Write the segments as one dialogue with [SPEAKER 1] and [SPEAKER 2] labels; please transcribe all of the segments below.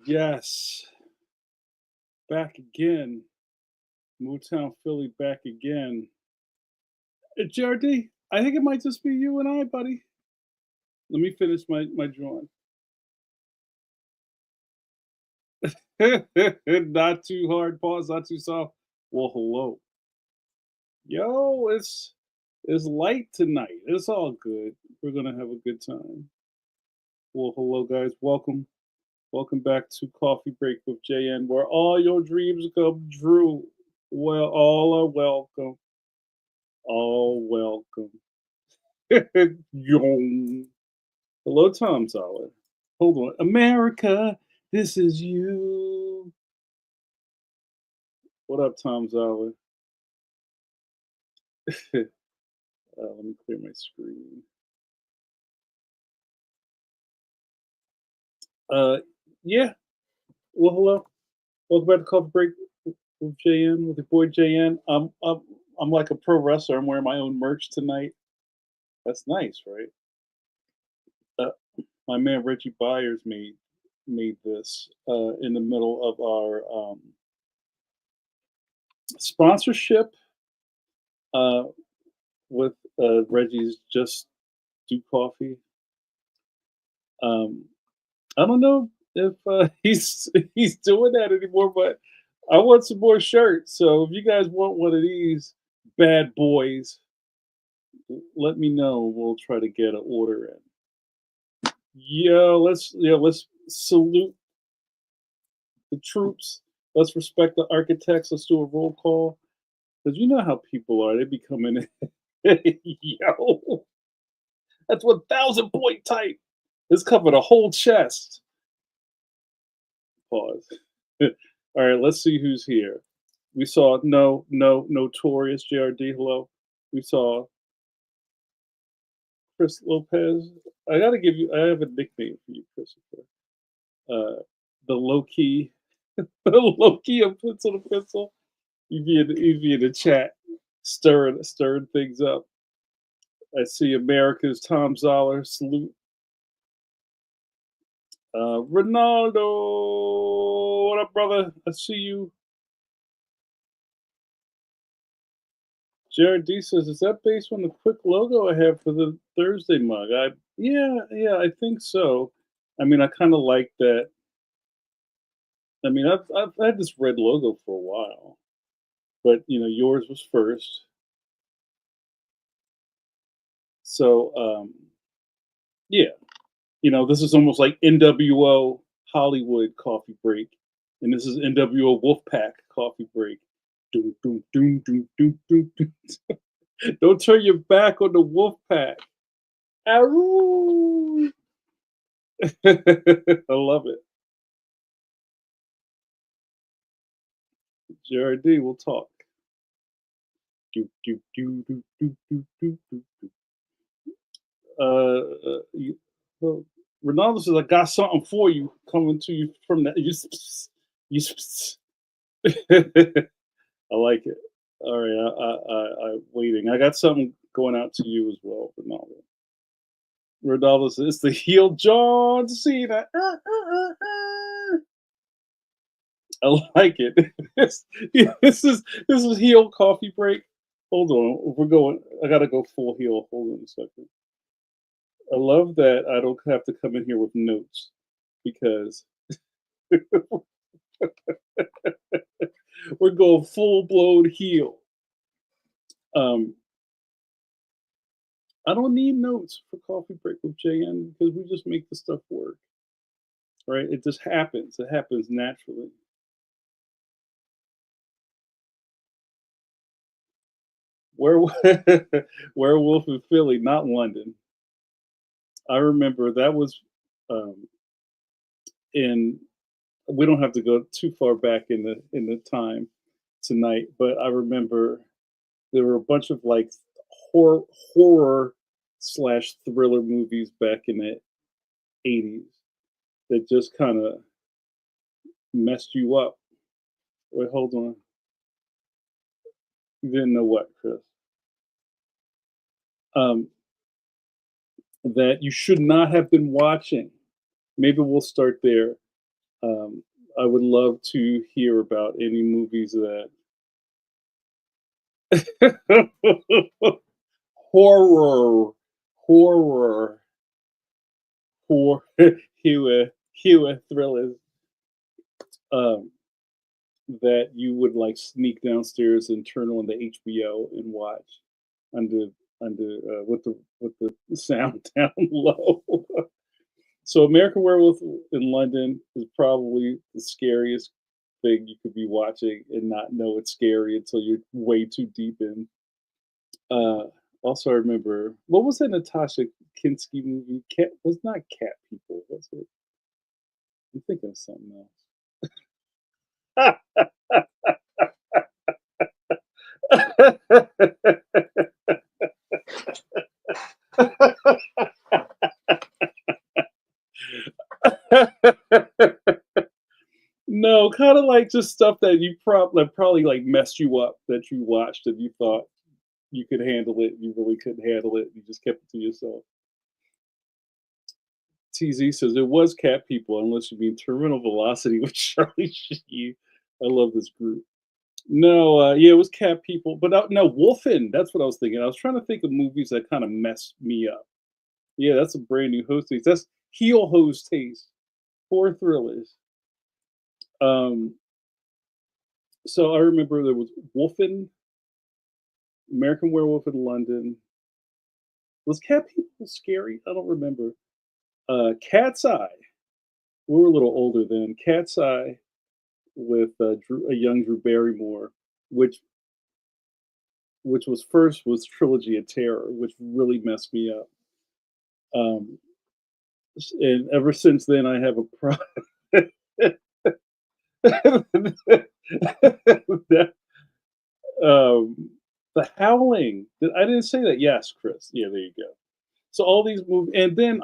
[SPEAKER 1] Yes. Back again. Motown Philly back again. JRD, I think it might just be you and I, buddy. Let me finish my drawing. Not too hard, pause, not too soft. Well, hello. Yo, it's light tonight. It's all good. We're gonna have a good time. Well, hello guys. Welcome. Welcome back to Coffee Break with JN, where all your dreams come true. Well, all are welcome. All welcome. Yong. Hello, Tom Zoller. Hold on. America, this is you. What up, Tom Zoller? Let me clear my screen. Yeah. Well, hello. Welcome back to Coffee Break with JN, with your boy JN. I'm like a pro wrestler. I'm wearing my own merch tonight. That's nice, right? Uh, my man Reggie Byers made this in the middle of our sponsorship uh, with Reggie's Just Do Coffee. I don't know if he's doing that anymore, but I want some more shirts. So if you guys want one of these bad boys, let me know. We'll try to get an order in. Let's salute the troops. Let's respect the architects. Let's do a roll call. Because you know how people are. They be coming in. Yo, that's 1,000 point type. This covered a whole chest. Pause. All right, let's see who's here. We saw Notorious JRD. Hello. We saw Chris Lopez. I gotta give you. I have a nickname for you, Christopher. The low key, the low key of pencil to pencil. You be in the chat, stirring things up. I see America's Tom Zoller. Salute. Ronaldo, what up, brother? I see you. Jared D says, "Is that based on the quick logo I have for the Thursday mug?" Yeah, I think so. I mean, I kind of like that. I mean, I've had this red logo for a while, but yours was first. So, yeah, this is almost like NWO Hollywood Coffee Break, and this is NWO Wolfpack Coffee Break. Doom, doom, doom, doom, doom, doom, doom. Don't turn your back on the Wolfpack. Aroo! I love it. JRD, we'll talk. Do, do, do, do, do, do, do, do, do. Ronaldo says, "I got something for you coming to you from that." I like it. All right, I'm waiting. I got something going out to you as well, Ronaldo. Ronaldo says, "It's the heel John Cena." I like it. this is heel coffee break. Hold on, we're going. I gotta go full heel. Hold on a second. I love that I don't have to come in here with notes because we're going full blown heel. I don't need notes for coffee break with JN because we just make the stuff work, right? It just happens. It happens naturally. Where Werewolf in Philly, not London. I remember that was um, in. We don't have to go too far back in the time tonight, but I remember there were a bunch of like horror horror slash thriller movies back in the 80s that just kind of messed you up. Wait, hold on. You didn't know what, Chris? Um, that you should not have been watching. Maybe we'll start there. Um, I would love to hear about any movies that horror, horror, horror, Hewer thrillers um, that you would like sneak downstairs and turn on the HBO and watch under with the sound down low. So American Werewolf in London is probably the scariest thing you could be watching and not know it's scary until you're way too deep in. Uh, Also, I remember what was that Natasha Kinski movie? Cat was not Cat People, was it? I'm thinking of something else. No, kind of like just stuff that you probably like messed you up that you watched and you thought you could handle it. You really couldn't handle it. You just kept it to yourself. TZ says it was Cat People, unless you mean Terminal Velocity with Charlie Sheen. I love this group. No, yeah, it was Cat People, but no, Wolfen. That's what I was thinking. I was trying to think of movies that kind of messed me up. Yeah, that's a brand new host taste. That's heel host taste for thrillers. Um, so I remember there was Wolfen, American Werewolf in London. Was Cat People scary? I don't remember. Cat's Eye. We were a little older then. Cat's Eye with a young Drew Barrymore, which was first was Trilogy of Terror, which really messed me up. Um, and ever since then, I have a problem. um, the Howling. I didn't say that. Yes, Chris. Yeah, there you go. So all these movies, and then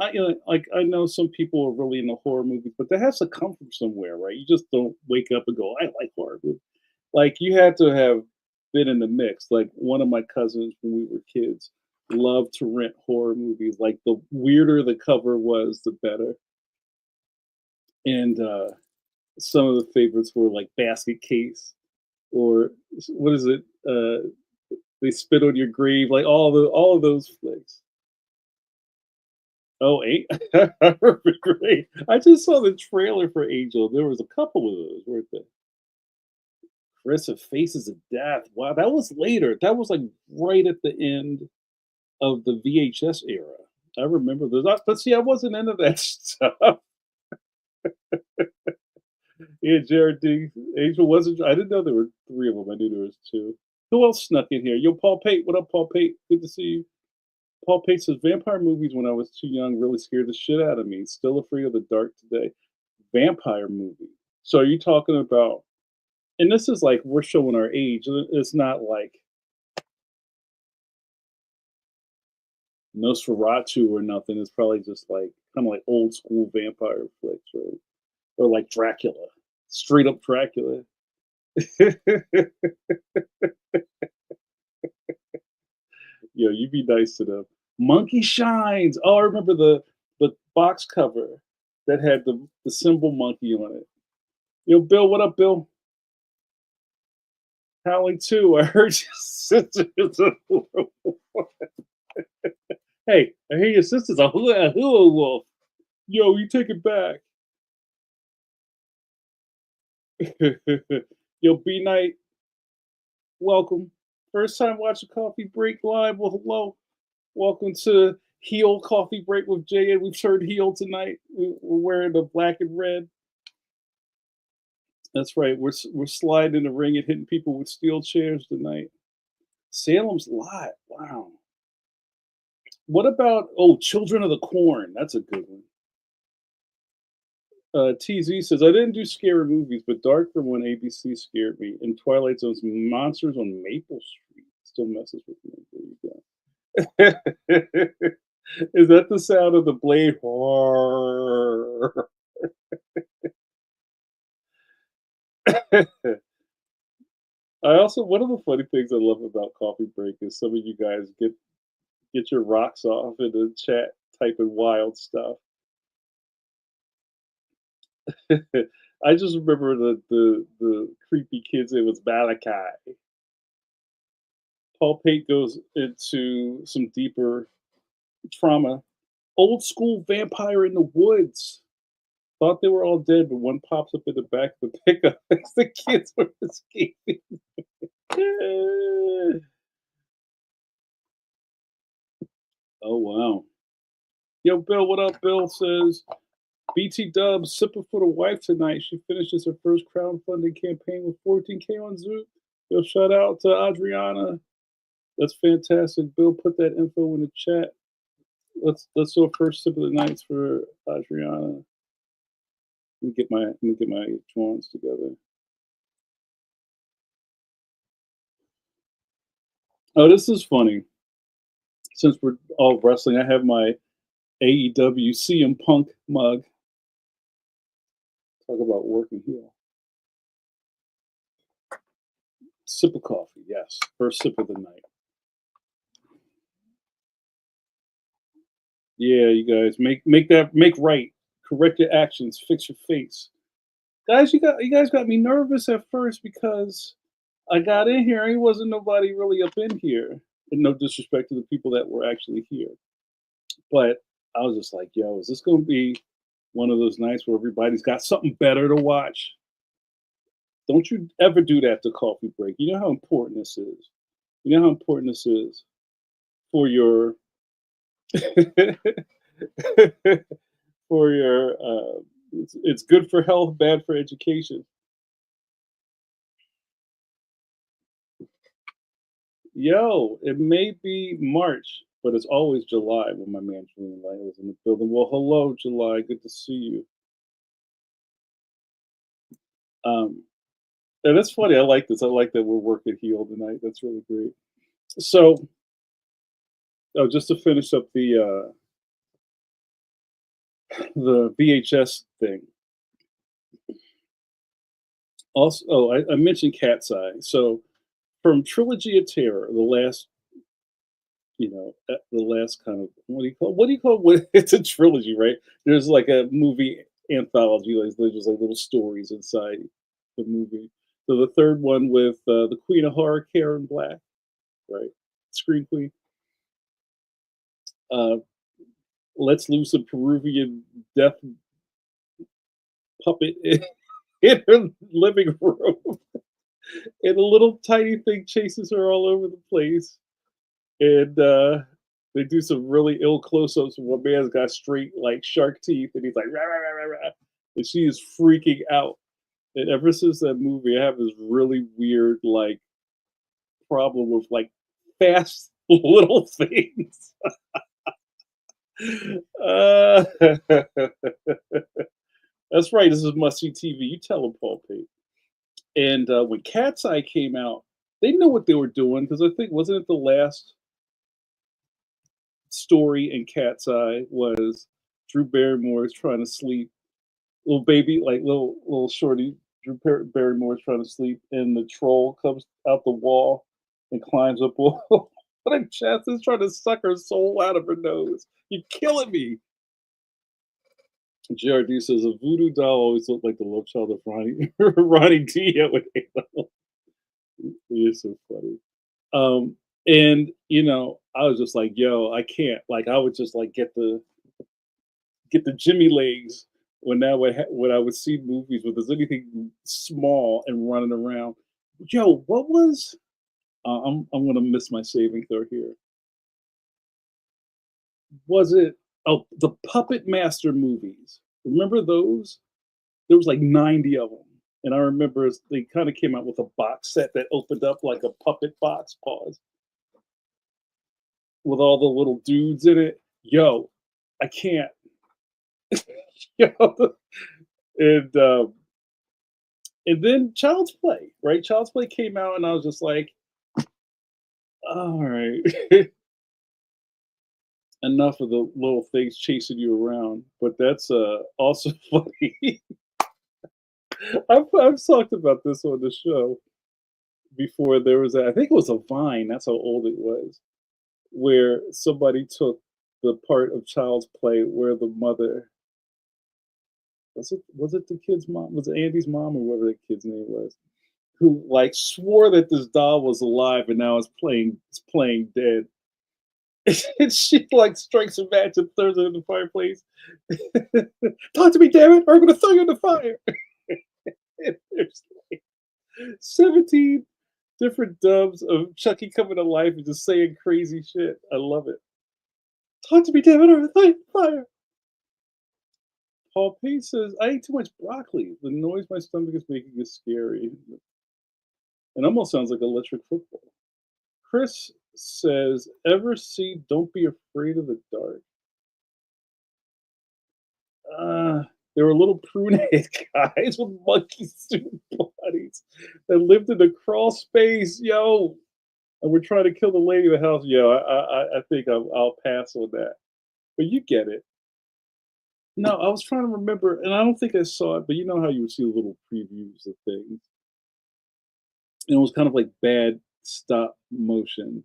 [SPEAKER 1] like I know some people are really into horror movies, but that has to come from somewhere, right? You just don't wake up and go, "I like horror movies." Like you had to have been in the mix. Like one of my cousins when we were kids loved to rent horror movies. Like the weirder the cover was, the better. And some of the favorites were like Basket Case or what is it? They Spit on Your Grave. Like all of those flicks. Oh, eight. I remember great. I just saw the trailer for Angel. There was a couple of those, weren't there? Chris of Faces of Death. Wow, that was later. That was like right at the end of the VHS era. I remember those. But see, I wasn't into that stuff. Yeah, Jared D. Angel wasn't. I didn't know there were three of them. I knew there was two. Who else snuck in here? Yo, Paul Pate. What up, Paul Pate? Good to see you. Paul Pate says vampire movies when I was too young really scared the shit out of me. Still afraid of the dark today. Vampire movie. So are you talking about? And this is like we're showing our age. It's not like Nosferatu or nothing. It's probably just like kind of like old school vampire flicks, right? Or like Dracula, straight up Dracula. Yo, you be nice to them. Monkey Shines. Oh, I remember the box cover that had the symbol monkey on it. Yo, Bill, what up, Bill? Howling 2. I heard your sister is a Hey, I hear your sister's a hula wolf. Yo, you take it back. Yo, B Night, welcome. First time watching Coffee Break Live. Well, hello. Welcome to Heel Coffee Break with Jay. And we've turned heel tonight. We're wearing the black and red. That's right. We're sliding in the ring and hitting people with steel chairs tonight. Salem's Lot. Wow. What about Children of the Corn? That's a good one. TZ says I didn't do scary movies, but Dark from when ABC scared me, and Twilight Zone's Monsters on Maple Street still messes with me. There you go. Is that the sound of the blade? I also one of the funny things I love about Coffee Break is some of you guys get your rocks off in the chat typing wild stuff. I just remember the creepy kids. It was Malachi. Paul Pate goes into some deeper trauma. Old school vampire in the woods. Thought they were all dead, but one pops up in the back of the pickup as the kids were escaping. Oh wow. Yo, Bill, what up? Bill says BT Dubs sipping for the wife tonight. She finishes her first crowdfunding campaign with 14K on Zoom. Yo, shout out to Adriana. That's fantastic. Bill, put that info in the chat. Let's do a first sip of the nights for Adriana. Let me get my drawings together. Oh, this is funny. Since we're all wrestling, I have my AEW CM Punk mug. Talk about working heel. Sip of coffee, yes. First sip of the night. Yeah, you guys make right. Correct your actions. Fix your face, guys. You guys got me nervous at first because I got in here and it wasn't nobody really up in here. And no disrespect to the people that were actually here, but I was just like, yo, is this going to be one of those nights where everybody's got something better to watch? Don't you ever do that to Coffee Break. You know how important this is. You know how important this is for your for your it's good for health, bad for education. Yo, it may be March, but it's always July when my man Julian Light was in the building. Well, hello, July. Good to see you. Um, and it's funny. I like this. I like that we're working heel tonight. That's really great. So, just to finish up the VHS thing. Also, I mentioned Cat's Eye. So, from Trilogy of Terror, the last the last kind of what do you call it's a trilogy, right? There's like a movie anthology, like there's just like little stories inside the movie. So the third one with the Queen of Horror, Karen Black, right? Scream Queen. Uh, lets loose a Peruvian death puppet in her living room, and a little tiny thing chases her all over the place. And they do some really ill close-ups. One man's got straight like shark teeth, and he's like rah, rah, rah, rah, rah. And she is freaking out. And ever since that movie, I have this really weird like problem with like fast little things. uh, that's right. This is must see TV. You tell him, Paul Pate. And when Cat's Eye came out, they knew what they were doing because I think wasn't it the last story in Cat's Eye was Drew Barrymore is trying to sleep, little baby, like little shorty Barrymore is trying to sleep, and the troll comes out the wall and climbs up on her chest is trying to suck her soul out of her nose. You're killing me. JRD says a voodoo doll always looked like the love child of Ronnie Ronnie Dio. You're so funny. And I was just like, yo, I can't. Like, I would just like get the Jimmy legs when I would see movies where there's anything small and running around. Yo, what was? I'm gonna miss my saving throw here. Was it, oh, the Puppet Master movies? Remember those? There was like 90 of them, and I remember they kinda came out with a box set that opened up like a puppet box, pause, with all the little dudes in it. Yo, I can't. Yo, and, and then Child's Play, right? Child's Play came out, and I was just like, "Alright, enough of the little things chasing you around," but that's, also funny. I've talked about this on the show before. There was I think it was a Vine, that's how old it was, where somebody took the part of Child's Play where the mother, was it the kid's mom? Was it Andy's mom or whatever the kid's name was? Who like swore that this doll was alive and now it's playing dead. And she like strikes a match and throws it in the fireplace. Talk to me, damn it, or I'm gonna throw you in the fire. And there's like 17 different dubs of Chucky coming to life and just saying crazy shit. I love it. Talk to me, damn it, or I'm gonna throw you in the fire. Paul Payne says, I ate too much broccoli. The noise my stomach is making is scary. It almost sounds like electric football. Chris says, ever see Don't Be Afraid of the Dark? Uh, they were little prune-head guys with monkey suit bodies that lived in a crawl space. Yo, and we're trying to kill the lady in the house. Yo, I think I'll pass on that. But you get it. No, I was trying to remember, and I don't think I saw it, but you know how you would see little previews of things. And it was kind of like bad stop motion,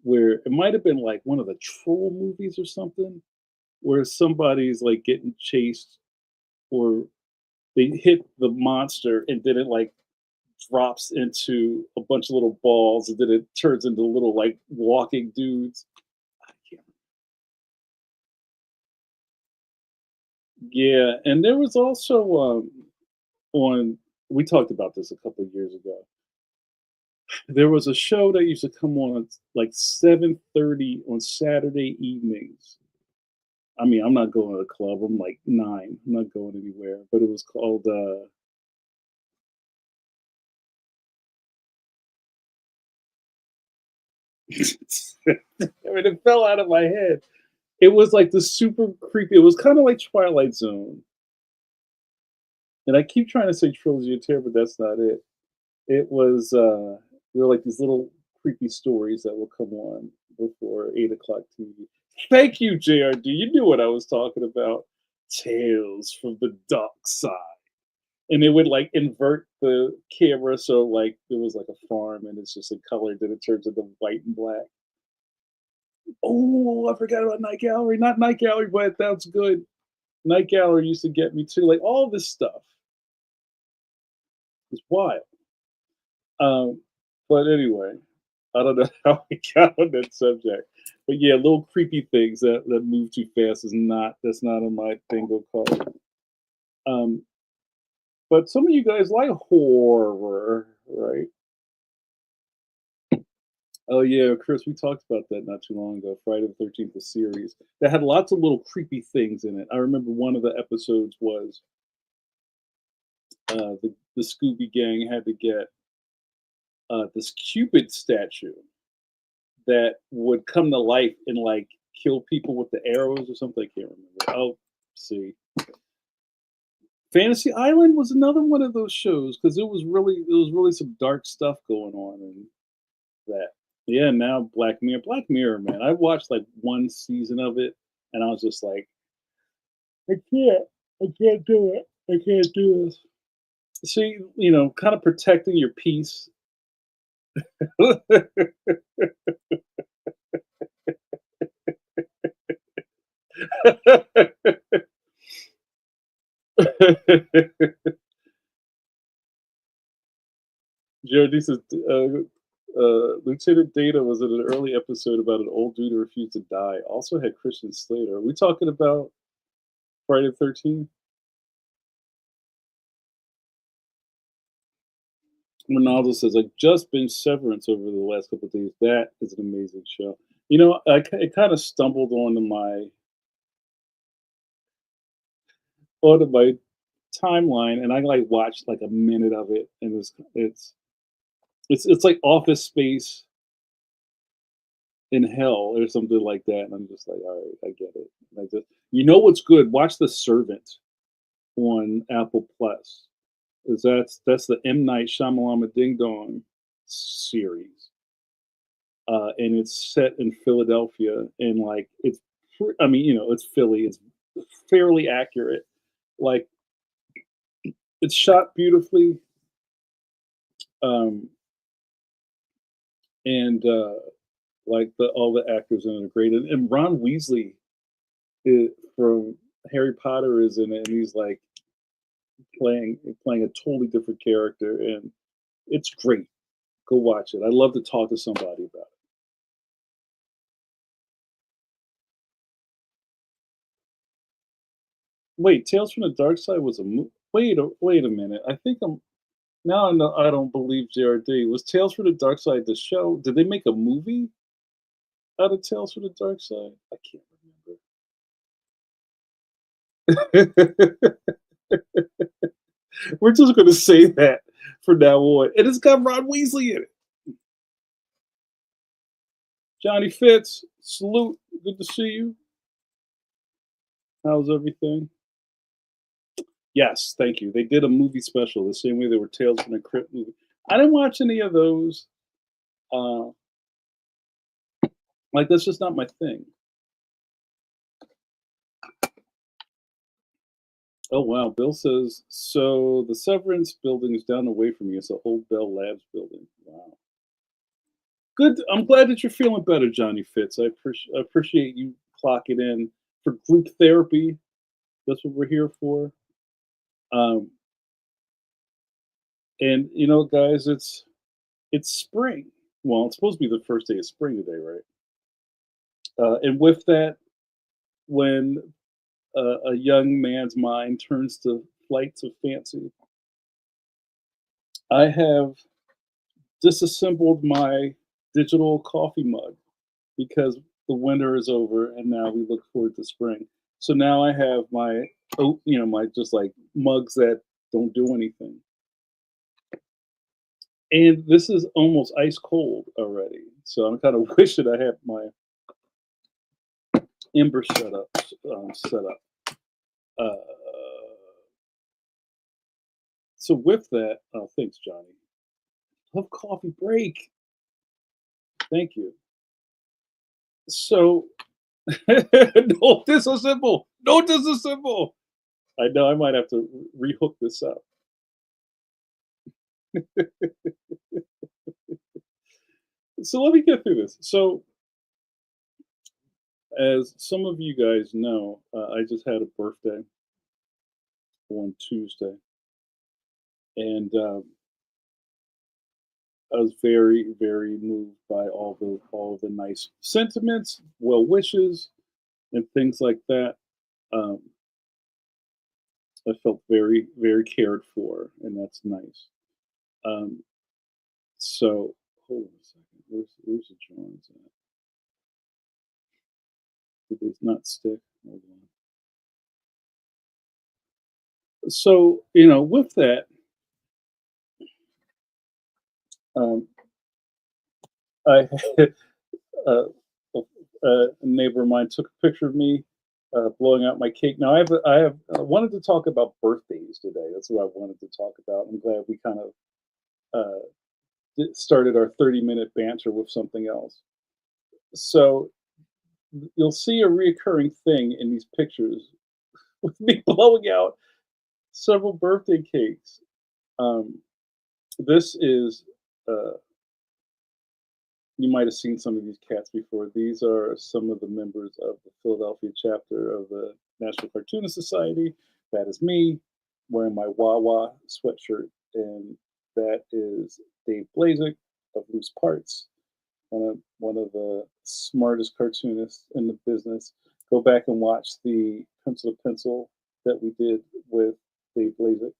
[SPEAKER 1] where it might have been like one of the troll movies or something, where somebody's like getting chased, or they hit the monster and then it like drops into a bunch of little balls and then it turns into little like walking dudes. I can't. Yeah, and there was also on, we talked about this a couple of years ago. There was a show that used to come on at like 7:30 on Saturday evenings. I mean, I'm not going to the club. I'm like 9. I'm not going anywhere. But it was called I mean, it fell out of my head. It was like the super creepy. It was kind of like Twilight Zone. And I keep trying to say Trilogy of Terror, but that's not it. It was there were like these little creepy stories that will come on before 8 o'clock TV. Thank you, JRD. You knew what I was talking about. Tales from the Dark Side. And it would like invert the camera so like there was like a farm and it's just in color, then it turns into white and black. Oh, I forgot about Night Gallery. Not Night Gallery, but that's good. Night Gallery used to get me too. Like all this stuff is wild. Um, but anyway, I don't know how we got on that subject. But yeah, little creepy things that move too fast is not, that's not on my bingo card. Um, but some of you guys like horror, right? Oh yeah, Chris, we talked about that not too long ago. Friday the 13th, the series that had lots of little creepy things in it. I remember one of the episodes was the Scooby Gang had to get this Cupid statue that would come to life and like kill people with the arrows or something. I can't remember. Oh, see, Fantasy Island was another one of those shows because it was really some dark stuff going on in that. Yeah, now Black Mirror, man. I watched like one season of it, and I was just like, I can't, I can't do it. I can't do this. See, kind of protecting your peace. Jody says, Lieutenant Data was in an early episode about an old dude who refused to die. Also had Christian Slater. Are we talking about Friday the 13th? Ronaldo says, I've just been Severance over the last couple of days. That is an amazing show. I kind of stumbled onto my timeline, and I like watched like a minute of it, and it's like Office Space in hell or something like that, and I'm just like, all right, I get it. And what's good? Watch The Servant on Apple Plus. Is that's the M Night Shyamalama Ding Dong series, and it's set in Philadelphia, and like I mean, it's Philly. It's fairly accurate. Like it's shot beautifully, um, and like all the actors in it are great, and Ron Weasley from Harry Potter is in it, and he's like playing a totally different character, and it's great. Go watch it. I love to talk to somebody about it. Wait, Tales from the Dark Side was a wait a minute. I think I'm now. I don't believe JRD was Tales from the Dark Side the show. Did they make a movie out of Tales from the Dark Side? I can't remember. We're just going to say that from now on, and it's got Ron Weasley in it. Johnny Fitz, salute. Good to see you. How's everything? Yes, thank you. They did a movie special the same way they were Tales from the Crypt movie. I didn't watch any of those. Uh, like that's just not my thing. Oh wow, Bill says so. The Severance building is down the way from you. It's an old Bell Labs building. Wow, good. I'm glad that you're feeling better, Johnny Fitz. I appreciate you clocking in for group therapy. That's what we're here for. Um, and guys, it's spring. Well, it's supposed to be the first day of spring today, right? And with that, when a young man's mind turns to flights of fancy, I have disassembled my digital coffee mug because the winter is over and now we look forward to spring. So now I have my just like mugs that don't do anything. And this is almost ice cold already. So I'm kind of wishing I had my Ember set up. Uh, so with that, oh, thanks, Johnny. Love coffee break. Thank you. So, no disassemble. No disassemble. I know I might have to rehook this up. So let me get through this. So, as some of you guys know, I just had a birthday on Tuesday, and I was very, very moved by all the nice sentiments, well wishes, and things like that. Um, I felt very, very cared for, and that's nice. Um, so hold on a second. Where's the drawings at? Did these not stick? Hold on. So with that, um, I uh, a neighbor of mine took a picture of me blowing out my cake. Now I wanted to talk about birthdays today. That's what I wanted to talk about. I'm glad we kind of started our 30-minute banter with something else. So you'll see a reoccurring thing in these pictures with me blowing out several birthday cakes. Um, this is you might have seen some of these cats before. These are some of the members of the Philadelphia chapter of the National Cartoonist Society. That is me wearing my Wawa sweatshirt, and that is Dave Blazik of Loose Parts, one of the smartest cartoonists in the business. Go back and watch the pencil to pencil that we did with Dave Blazik.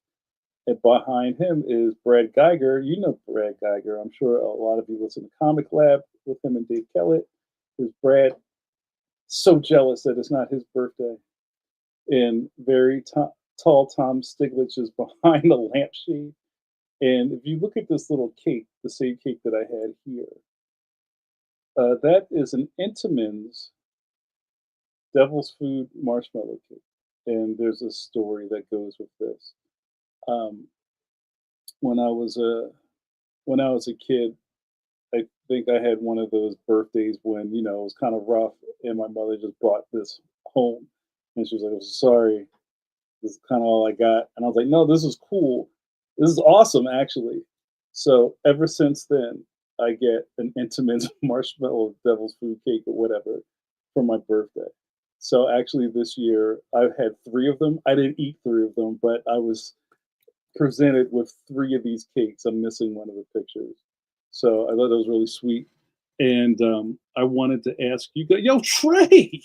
[SPEAKER 1] And behind him is Brad Geiger. You know Brad Geiger. I'm sure a lot of you listen to Comic Lab with him and Dave Kellett. Because Brad so jealous that it's not his birthday, and tall Tom Stiglitz is behind the lampshade. And if you look at this little cake, the same cake that I had here, that is an Entenmann's Devil's Food marshmallow cake. And there's a story that goes with this. Um, when I was a when I was a kid, I think I had one of those birthdays when it was kind of rough, and my mother just brought this home, and she was like, "I'm sorry, this is kind of all I got." And I was like, "No, this is cool. This is awesome, actually." So ever since then, I get an Intamin's marshmallow devil's food cake or whatever for my birthday. So actually, this year I've had three of them. I didn't eat three of them, but I was presented with three of these cakes. I'm missing one of the pictures. So I thought that was really sweet. And I wanted to ask you guys, yo, Trey,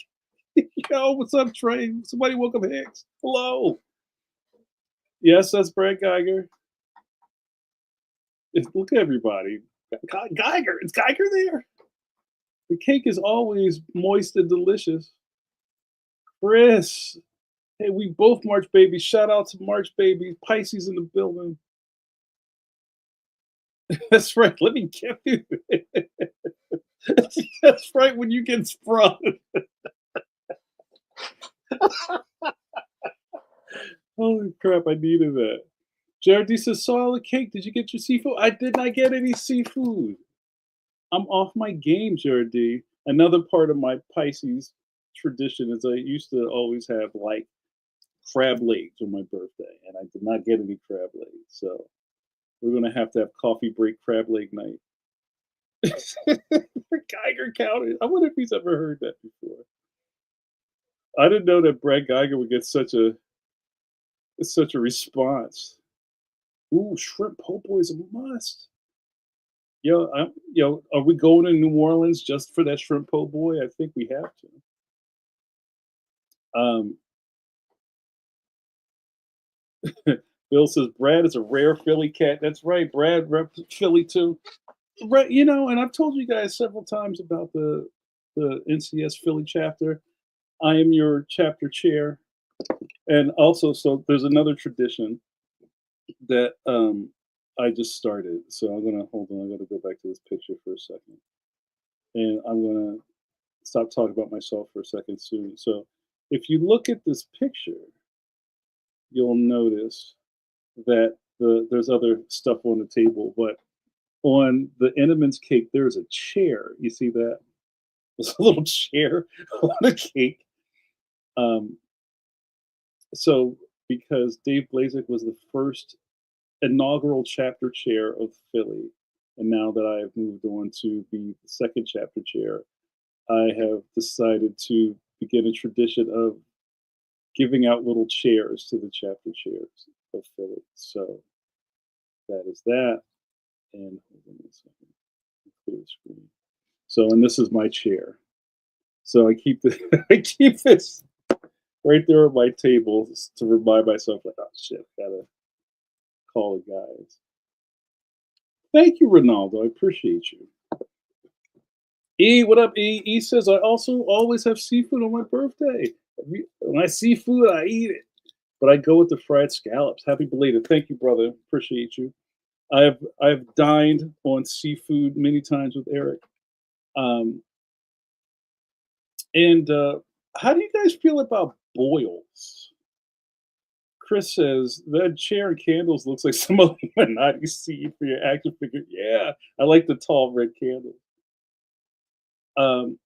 [SPEAKER 1] yo, what's up, Trey? Somebody welcome Hicks. Hello. Yes, that's Brad Geiger. Look at everybody. Geiger, is Geiger there? The cake is always moist and delicious. Chris, hey, we both March babies. Shout out to March babies. Pisces in the building. That's right. Let me get you. That's right. When you get sprung. Holy crap! I needed that. JRD says, "Saw the cake. Did you get your seafood?" I did not get any seafood. I'm off my game, JRD. Another part of my Pisces tradition is I used to always have like crab legs on my birthday, and I did not get any crab legs. So we're gonna have to have coffee break crab leg night. Geiger counted. I wonder if he's ever heard that before. I didn't know that Brad Geiger would get such a response. Ooh, shrimp po' boy is a must. Are we going to New Orleans just for that shrimp po' boy? I think we have to. Bill says Brad is a rare Philly cat. That's right, Brad rep Philly too. Right, and I've told you guys several times about the NCS Philly chapter. I am your chapter chair, and also so there's another tradition that I just started. So I'm gonna hold on. I got to go back to this picture for a second, and I'm gonna stop talking about myself for a second soon. So if you look at this picture, you'll notice that there's other stuff on the table, but on the Entenmann's cake, there's a chair. You see that? There's a little chair on the cake. Um, so because Dave Blazek was the first inaugural chapter chair of Philly, and now that I have moved on to be the second chapter chair, I have decided to begin a tradition of giving out little chairs to the chapter chairs of Philly. So that is that. And hold on a second. Clear the screen. So, and this is my chair. So I keep I keep this right there on my table to remind myself, like, oh shit, gotta call the guys. Thank you, Ronaldo. I appreciate you. E, what up, E? E says I also always have seafood on my birthday. When I see food, I eat it. But I go with the fried scallops. Happy belated. Thank you, brother. Appreciate you. I've dined on seafood many times with Eric. Um, and how do you guys feel about boils? Chris says that chair and candles looks like some Illuminati seed for your action figure. Yeah, I like the tall red candle. Um,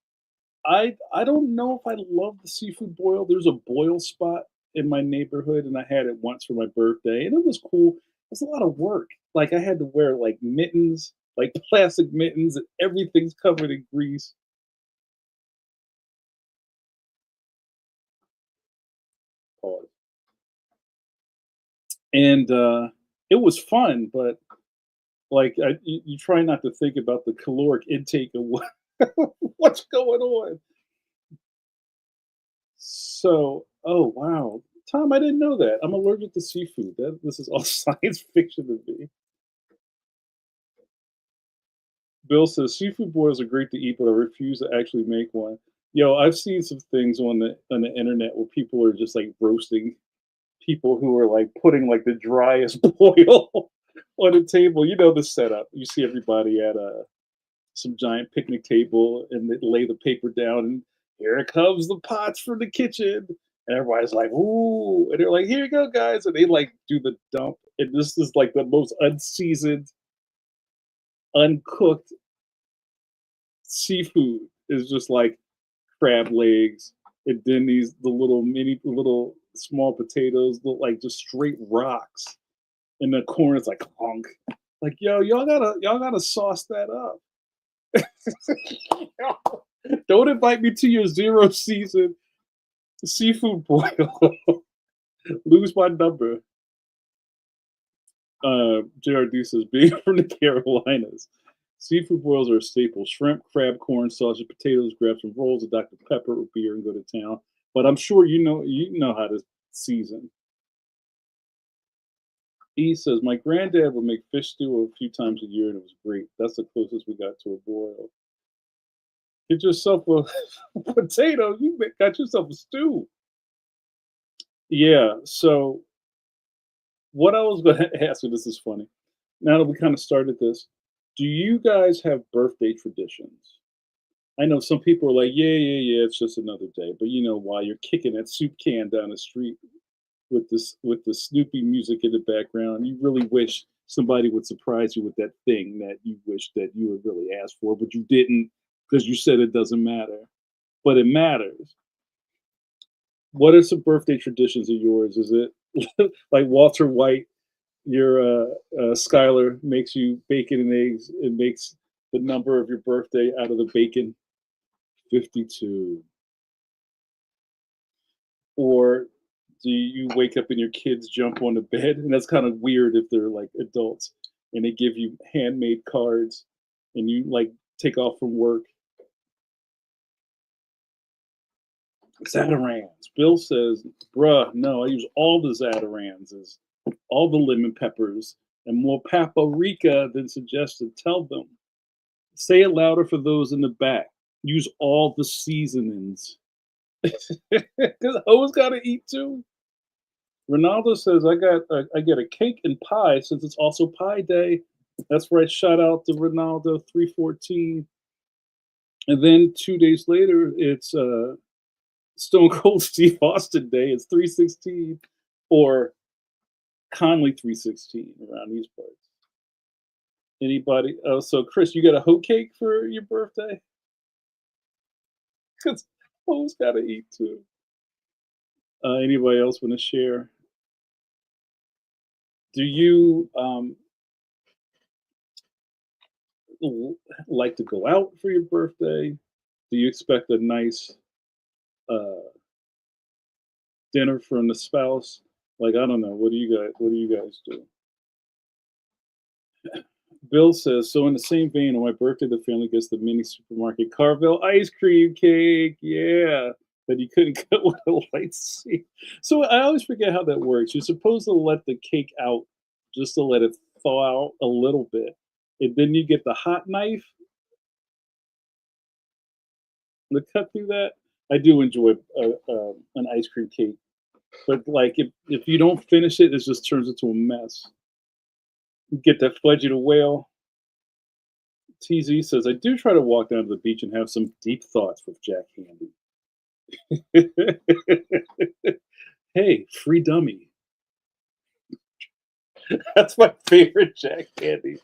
[SPEAKER 1] I don't know if I love the seafood boil. There's a boil spot in my neighborhood, and I had it once for my birthday, and it was cool. It was a lot of work. Like I had to wear like mittens, like plastic mittens, and everything's covered in grease. Pause. And it was fun, but like you try not to think about the caloric intake of what what's going on. So, oh wow, Tom, I didn't know that. I'm allergic to seafood. This is all science fiction to me. Bill says seafood boils are great to eat, but I refuse to actually make one. Yo, I've seen some things on the internet where people are just like roasting people who are like putting like the driest boil on the table. You know the setup. You see everybody at some giant picnic table and they lay the paper down and here comes the pots from the kitchen. And everybody's like, ooh. And they're like, here you go, guys. And they like do the dump. And this is like the most unseasoned, uncooked seafood is just like crab legs. And then the little little small potatoes look like just straight rocks. And the corn is like honk. Like, yo, y'all gotta sauce that up. Don't invite me to your zero season seafood boil. Lose my number. JRD says, being from the Carolinas, seafood boils are a staple. Shrimp, crab, corn, sausage, potatoes, grab some rolls, a Dr. Pepper or beer, and go to town. But I'm sure you know how to season. E says, my granddad would make fish stew a few times a year, and it was great. That's the closest we got to a boil. Get yourself a potato. Got yourself a stew. Yeah. So what I was going to ask you, this is funny. Now that we kind of started this, do you guys have birthday traditions? I know some people are like, yeah, it's just another day. But you know, while you're kicking that soup can down the street with the Snoopy music in the background, you really wish somebody would surprise you with that thing that you wish that you had really asked for, but you didn't because you said it doesn't matter. But it matters. What are some birthday traditions of yours? Is it like Walter White, your Skylar makes you bacon and eggs and makes the number of your birthday out of the bacon 52? Or do you wake up and your kids jump on the bed? And that's kind of weird if they're like adults and they give you handmade cards and you like take off from work. Zatarans. Bill says, bruh, no, I use all the Zatarans, as all the lemon peppers, and more paprika than suggested. Tell them. Say it louder for those in the back. Use all the seasonings. Because hoes got to eat too. Ronaldo says, I get a cake and pie since it's also Pie Day. That's right. Shout out to Ronaldo 314. And then 2 days later, it's Stone Cold Steve Austin Day. It's 316 or Conley 316 around these parts. Anybody? Oh, so Chris, you got a hoe cake for your birthday? Because hoes got to eat too. Anybody else want to share? Do you like to go out for your birthday? Do you expect a nice uh, dinner from the spouse? Like, I don't know. What do you guys do? Bill says, so in the same vein, on my birthday, the family gets the mini supermarket Carvel ice cream cake. Yeah. But you couldn't cut with a light see. So I always forget how that works. You're supposed to let the cake out just to let it thaw out a little bit. And then you get the hot knife to cut through that. I do enjoy an ice cream cake. But like if you don't finish it, it just turns into a mess. You get that fudgy to whale. TZ says, I do try to walk down to the beach and have some deep thoughts with Jack Handy. Hey, free dummy. That's my favorite Jack Handy.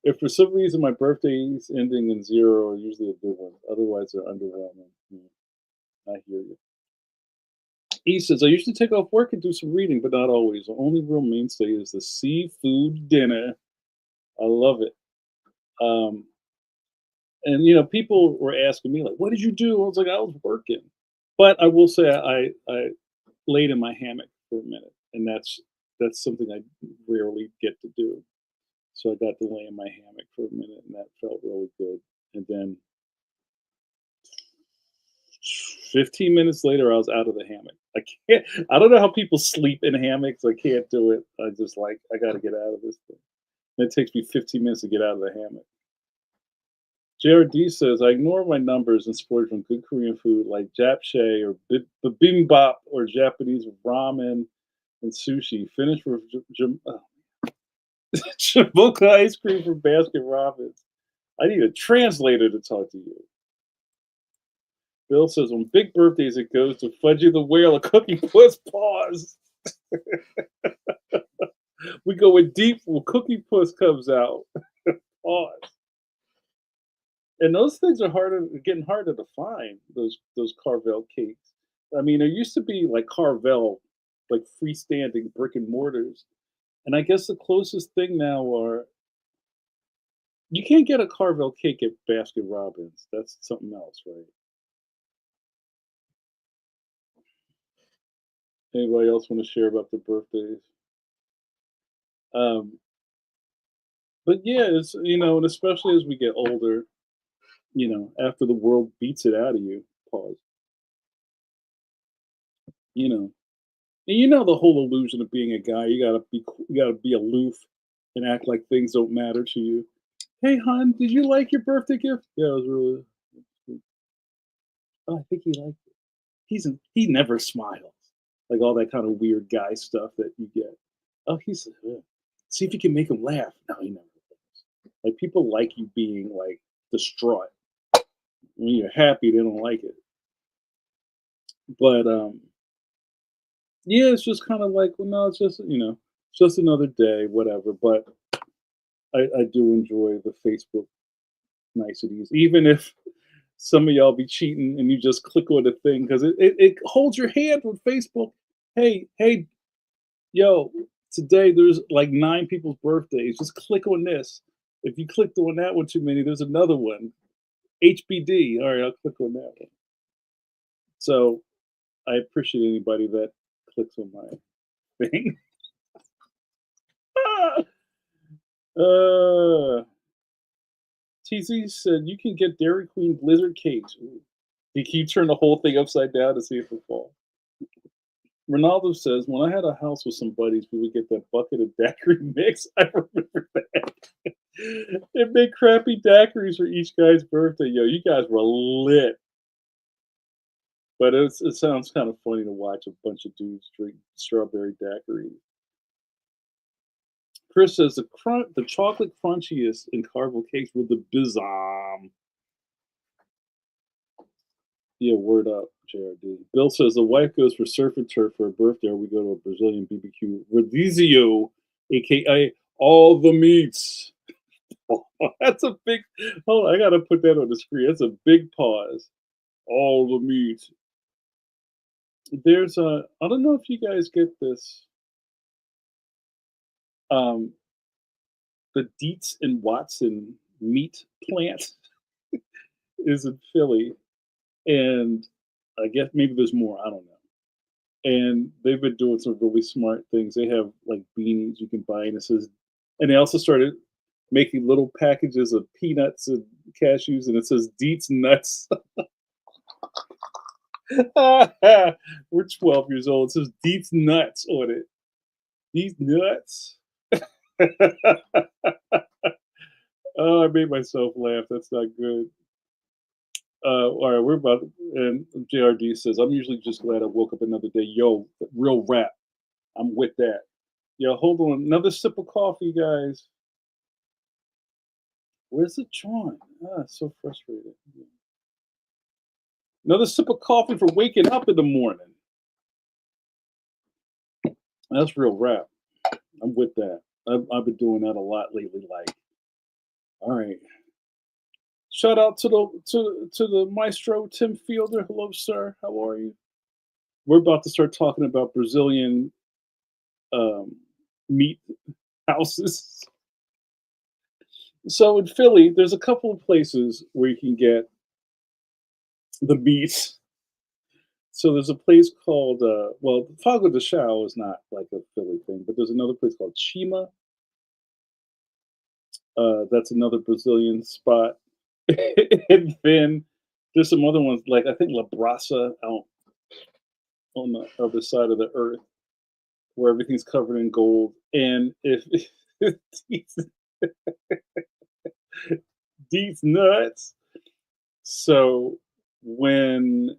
[SPEAKER 1] If for some reason my birthday's ending in zero are usually a good one. Otherwise, they're underwhelming. I hear you. He says, I usually take off work and do some reading, but not always. The only real mainstay is the seafood dinner. I love it. And you know, people were asking me like, "What did you do?" I was like, "I was working," but I will say I laid in my hammock for a minute, and that's something I rarely get to do. So I got to lay in my hammock for a minute, and that felt really good. And then 15 minutes later, I was out of the hammock. I can't. I don't know how people sleep in hammocks. I can't do it. I just like I got to get out of this thing. It takes me 15 minutes to get out of the hammock. JRD says, I ignore my numbers and splurge on good Korean food like japchae or bibimbap or Japanese ramen and sushi. Finish with Jamocha ice cream from Baskin Robbins. I need a translator to talk to you. Bill says, on big birthdays, it goes to Fudgy the Whale, a Cookie Puss. Pause. We go in deep when Cookie Puss comes out. Pause. And those things are getting harder to find. Those Carvel cakes. I mean, there used to be like Carvel, like freestanding brick and mortars, and I guess the closest thing now are you can't get a Carvel cake at Baskin Robbins. That's something else, right? Anybody else want to share about their birthdays? Um, but yeah, it's and especially as we get older, after the world beats it out of you, pause. You know, and the whole illusion of being a guy. You gotta be aloof and act like things don't matter to you. Hey, hon, did you like your birthday gift? Yeah, it was really. Oh, I think he liked it. He never smiles. Like all that kind of weird guy stuff that you get. Oh, see if you can make him laugh. No, he never does. Like people like you being like distraught. When you're happy, they don't like it. But yeah, it's just kind of like, well, no, it's just another day, whatever. But I do enjoy the Facebook niceties, even if some of y'all be cheating and you just click on the thing because it holds your hand with Facebook. Hey, yo, today there's like 9 people's birthdays. Just click on this. If you clicked on that one too many, there's another one. HBD. All right, I'll click on that one. So I appreciate anybody that clicks on my thing. uh, TZ said you can get Dairy Queen Blizzard cakes. Ooh. Can you turn the whole thing upside down to see if it falls? Ronaldo says, when I had a house with some buddies, we would get that bucket of daiquiri mix. I remember that. It made crappy daiquiris for each guy's birthday. Yo, you guys were lit. But it sounds kind of funny to watch a bunch of dudes drink strawberry daiquiris. Chris says the chocolate crunchiest in Carvel cakes with the bizarre. Yeah, word up, JRD. Bill says the wife goes for surf and turf for her birthday, or we go to a Brazilian BBQ. Rodizio, aka all the meats. Oh, that's a big. Hold on, I gotta put that on the screen. That's a big pause. All the meats. There's a. I don't know if you guys get this. Um, the Dietz and Watson meat plant is in Philly, and I guess maybe there's more. I don't know. And they've been doing some really smart things. They have like beanies you can buy, and it says, and they also started making little packages of peanuts and cashews, and it says Deets Nuts. We're 12 years old. It says Deets Nuts on it. These nuts. Oh, I made myself laugh. That's not good. All right, we're about, and JRD says, I'm usually just glad I woke up another day. Yo, real rap. I'm with that. Yo, hold on. Another sip of coffee, guys. Where's the John? So frustrated. Another sip of coffee for waking up in the morning. That's real rap. I'm with that. I've been doing that a lot lately. Like, all right. Shout out to the maestro Tim Fielder. Hello, sir. How are you? We're about to start talking about Brazilian um, meat houses. So in Philly, there's a couple of places where you can get the meat. So there's a place called Fogo de Chao is not like a Philly thing, but there's another place called Chima. That's another Brazilian spot. And then there's some other ones like I think La Brasa out on the other side of the earth where everything's covered in gold. And if These nuts. So when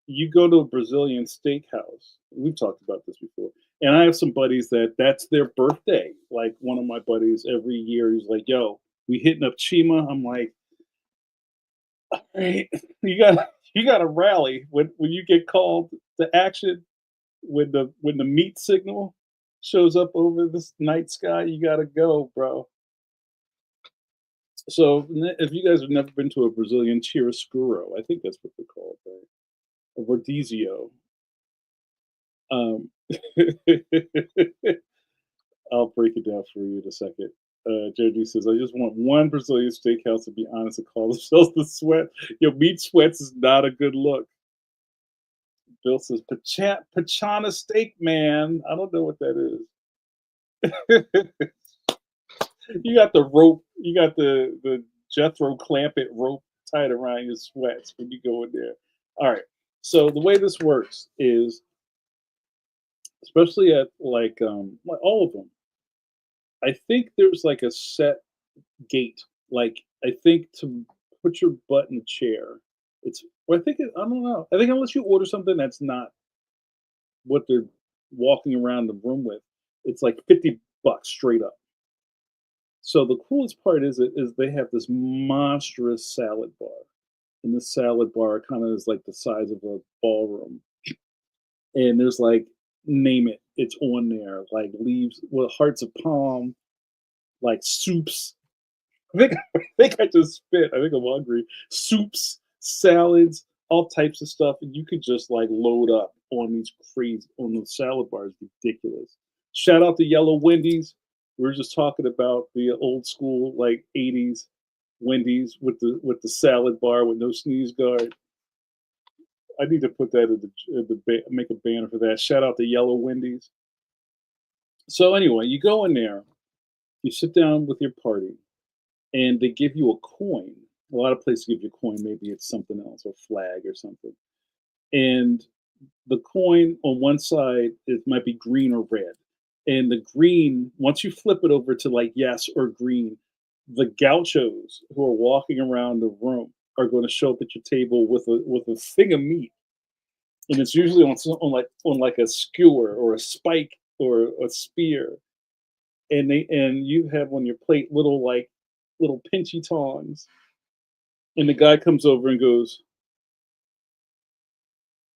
[SPEAKER 1] you go to a Brazilian steakhouse, we've talked about this before, and I have some buddies that that's their birthday. Like one of my buddies every year, he's like, "Yo, we hitting up Chima." I'm like, "Hey, you gotta rally when you get called to action when the meat signal shows up over this night sky. You gotta go, bro." So if you guys have never been to a Brazilian churrasco, I think that's what they're called, right? A rodizio. Um, I'll break it down for you in a second. JD says, I just want one Brazilian steakhouse to be honest and call themselves the sweat. Your meat sweats is not a good look. Bill says, Pachana steak, man. I don't know what that is. You got the rope, you got the Jethro Clampett rope tied around your sweats when you go in there. All right. So the way this works is, especially at like all of them, I think there's like a set gate. Like I think to put your butt in a chair, it's. Well, I don't know. I think unless you order something that's not what they're walking around the room with, it's like $50 straight up. So the coolest part is they have this monstrous salad bar, and the salad bar kind of is like the size of a ballroom, and there's like name it, it's on there, like leaves with hearts of palm, like soups. I think I just spit. I think I'm hungry. Soups, salads, all types of stuff, and you could just like load up on these crazy on the salad bars. Ridiculous. Shout out to Yellow Wendy's. We were just talking about the old school like '80s Wendy's with the salad bar with no sneeze guard. I need to put that make a banner for that. Shout out to Yellow Wendy's. So anyway, you go in there, you sit down with your party, and they give you a coin. A lot of places give you a coin. Maybe it's something else, a flag or something. And the coin on one side it might be green or red. And the green, once you flip it over to like yes or green, the gauchos who are walking around the room are going to show up at your table with a thing of meat, and it's usually on like a skewer or a spike or a spear, and you have on your plate little pinchy tongs, and the guy comes over and goes,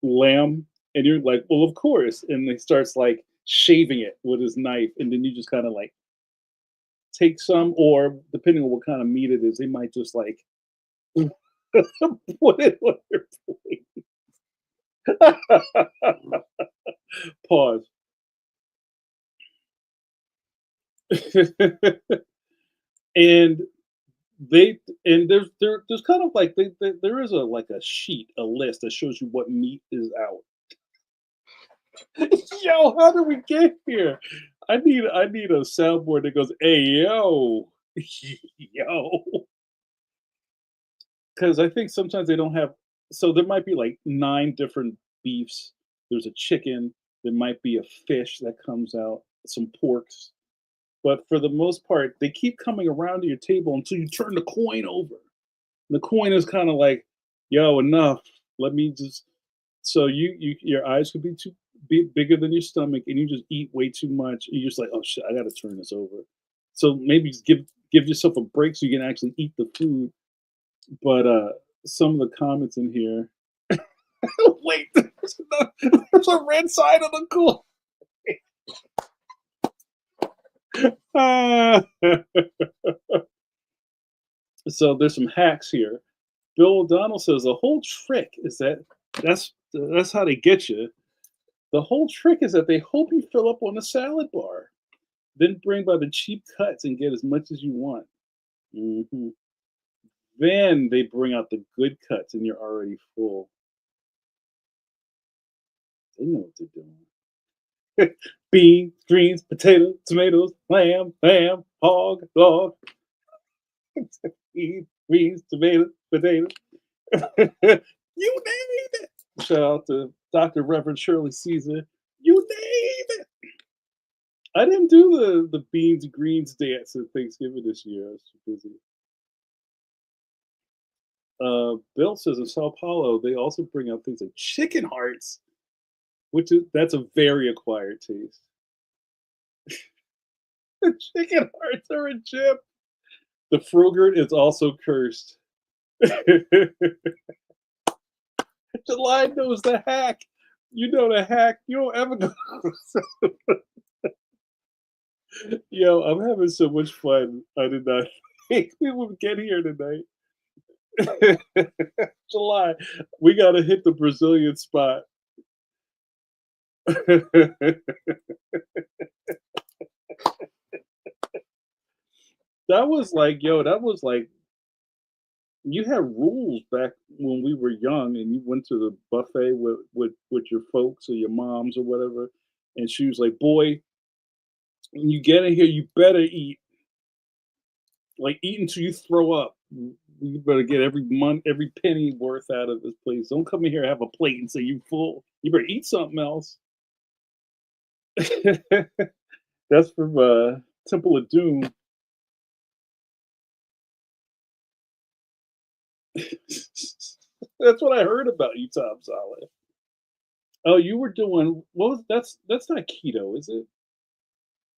[SPEAKER 1] lamb, and you're like, well, of course, and he starts like shaving it with his knife, and then you just kind of like take some, or depending on what kind of meat it is, they might just like put it on your plate. Pause. And there's kind of like there is a like a sheet, a list that shows you what meat is out. Yo, how did we get here? I need a soundboard that goes, "Hey, yo, yo," because I think sometimes they don't have. So there might be like 9 different beefs. There's a chicken. There might be a fish that comes out, some porks. But for the most part, they keep coming around to your table until you turn the coin over. The coin is kind of like, "Yo, enough. Let me just." So your eyes could be too bigger than your stomach, and you just eat way too much. And you're just like, "Oh shit, I got to turn this over." So maybe just give yourself a break so you can actually eat the food. But some of the comments in here. Wait, there's a red side of the coin. Ah. So there's some hacks here. Bill O'Donnell says the whole trick is that's how they get you. The whole trick is that they hope you fill up on the salad bar, then bring by the cheap cuts and get as much as you want. Mhm. Then they bring out the good cuts and you're already full. They know what they're doing. Beans, greens, potatoes, tomatoes, lamb, lamb, hog, dog. Beans, greens, tomatoes, potatoes. You name it. Shout out to Dr. Reverend Shirley Caesar. You name it. I didn't do the beans and greens dance at Thanksgiving this year. I was too busy. Bill says in Sao Paulo they also bring out things like chicken hearts, which is that's a very acquired taste. Chicken hearts are a chip. The Frogurt is also cursed. July knows the hack. You know the hack. You don't ever go. Yo, I'm having so much fun. I did not think we would get here tonight. July, we got to hit the Brazilian spot. That was like, yo, that was like you had rules back when we were young, and you went to the buffet with your folks or your moms or whatever, and she was like, "Boy, when you get in here, you better eat. Like eat until you throw up. You better get every month, every penny worth out of this place. Don't come in here have a plate and say you full. You better eat something else." That's from Temple of Doom. That's what I heard about you, Tom Solid. Oh, you were doing what was that's not keto, is it?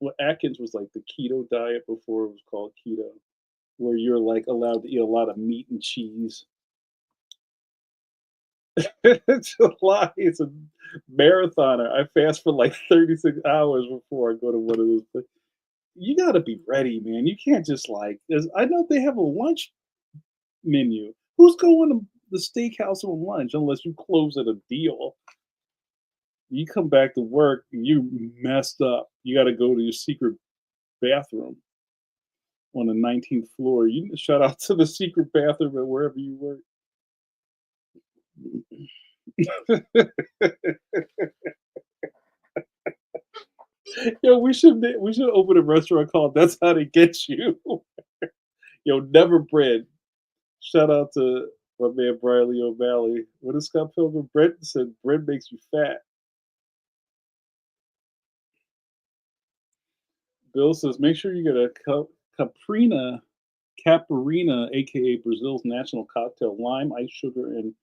[SPEAKER 1] Well, Atkins was like the keto diet before it was called keto, where you're like allowed to eat a lot of meat and cheese. July is a marathoner. I fast for like 36 hours before I go to one of those. You got to be ready, man. You can't just like. I know they have a lunch menu. Who's going to the steakhouse on lunch unless you close at a deal? You come back to work, you messed up. You got to go to your secret bathroom on the 19th floor. You shout out to the secret bathroom at wherever you work. Yo, we should open a restaurant called "That's How They Get You." Yo, never bread. Shout out to my man Briley O'Malley. What is Scott Pilgrim? Bread said bread makes you fat. Bill says make sure you get a Caparina, aka Brazil's national cocktail, lime, ice sugar, and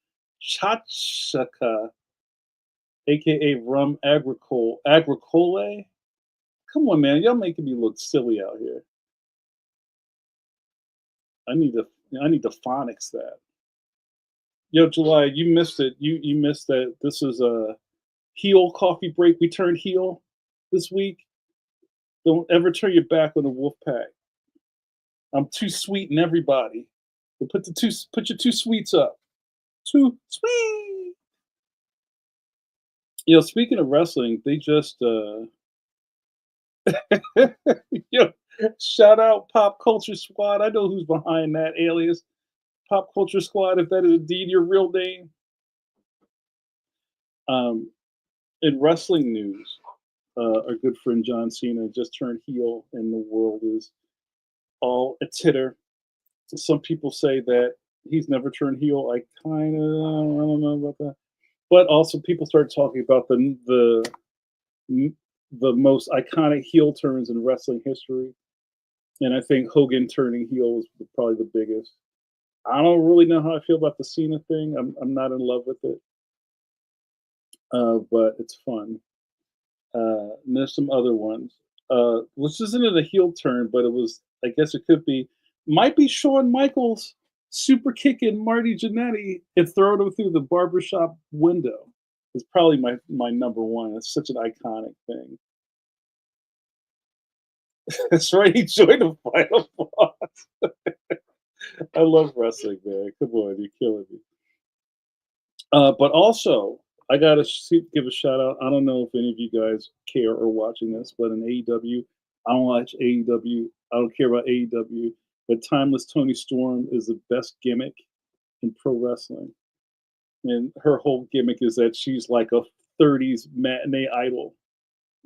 [SPEAKER 1] chachaca, aka rum agricole. Come on, man, y'all making me look silly out here. I need to I need to phonics that. Yo, July, you missed it. You missed that. This is a heel coffee break. We turned heel this week. Don't ever turn your back on the wolf pack. I'm too sweet and everybody. Put your two sweets up. Too sweet. Speaking of wrestling, they just yo, shout out Pop Culture Squad. I know who's behind that alias. Pop Culture Squad, if that is indeed your real name. Um, in wrestling news, our good friend John Cena just turned heel, and the world is all a titter. Some people say that he's never turned heel. I kind of I don't know about that, but also people start talking about the most iconic heel turns in wrestling history, and I think Hogan turning heel is probably the biggest. I don't really know how I feel about the Cena thing. I'm not in love with it, but it's fun. And there's some other ones. Which isn't it a heel turn, but it was. I guess it could be. Might be Shawn Michaels super kicking Marty Jannetty and throwing him through the barbershop window. It's probably my number one. It's such an iconic thing. That's right. He joined the final boss. I love wrestling, man. Come on, you're killing me. But also, I gotta give a shout out. I don't know if any of you guys care or watching this, but in AEW, I don't watch AEW. I don't care about AEW. But Timeless Tony Storm is the best gimmick in pro wrestling, and her whole gimmick is that she's like a '30s matinee idol.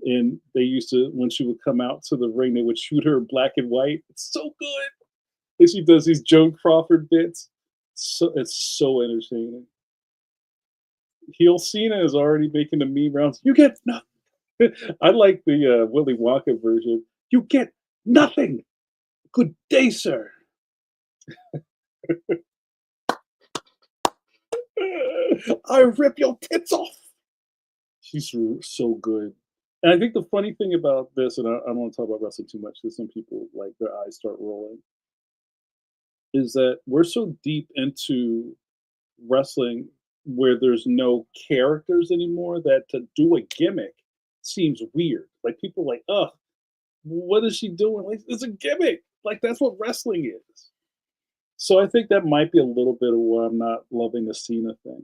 [SPEAKER 1] And they used to, when she would come out to the ring, they would shoot her in black and white. It's so good. And she does these Joan Crawford bits. So it's so entertaining. Heel Cena is already making the meme rounds. You get nothing. I like the Willy Wonka version. You get nothing. Good day, sir. I rip your tits off. She's so good. And I think the funny thing about this, and I don't want to talk about wrestling too much because some people like their eyes start rolling, is that we're so deep into wrestling where there's no characters anymore that to do a gimmick seems weird. Like people are like, oh, what is she doing? Like it's a gimmick. Like that's what wrestling is. So I think that might be a little bit of why I'm not loving the Cena thing.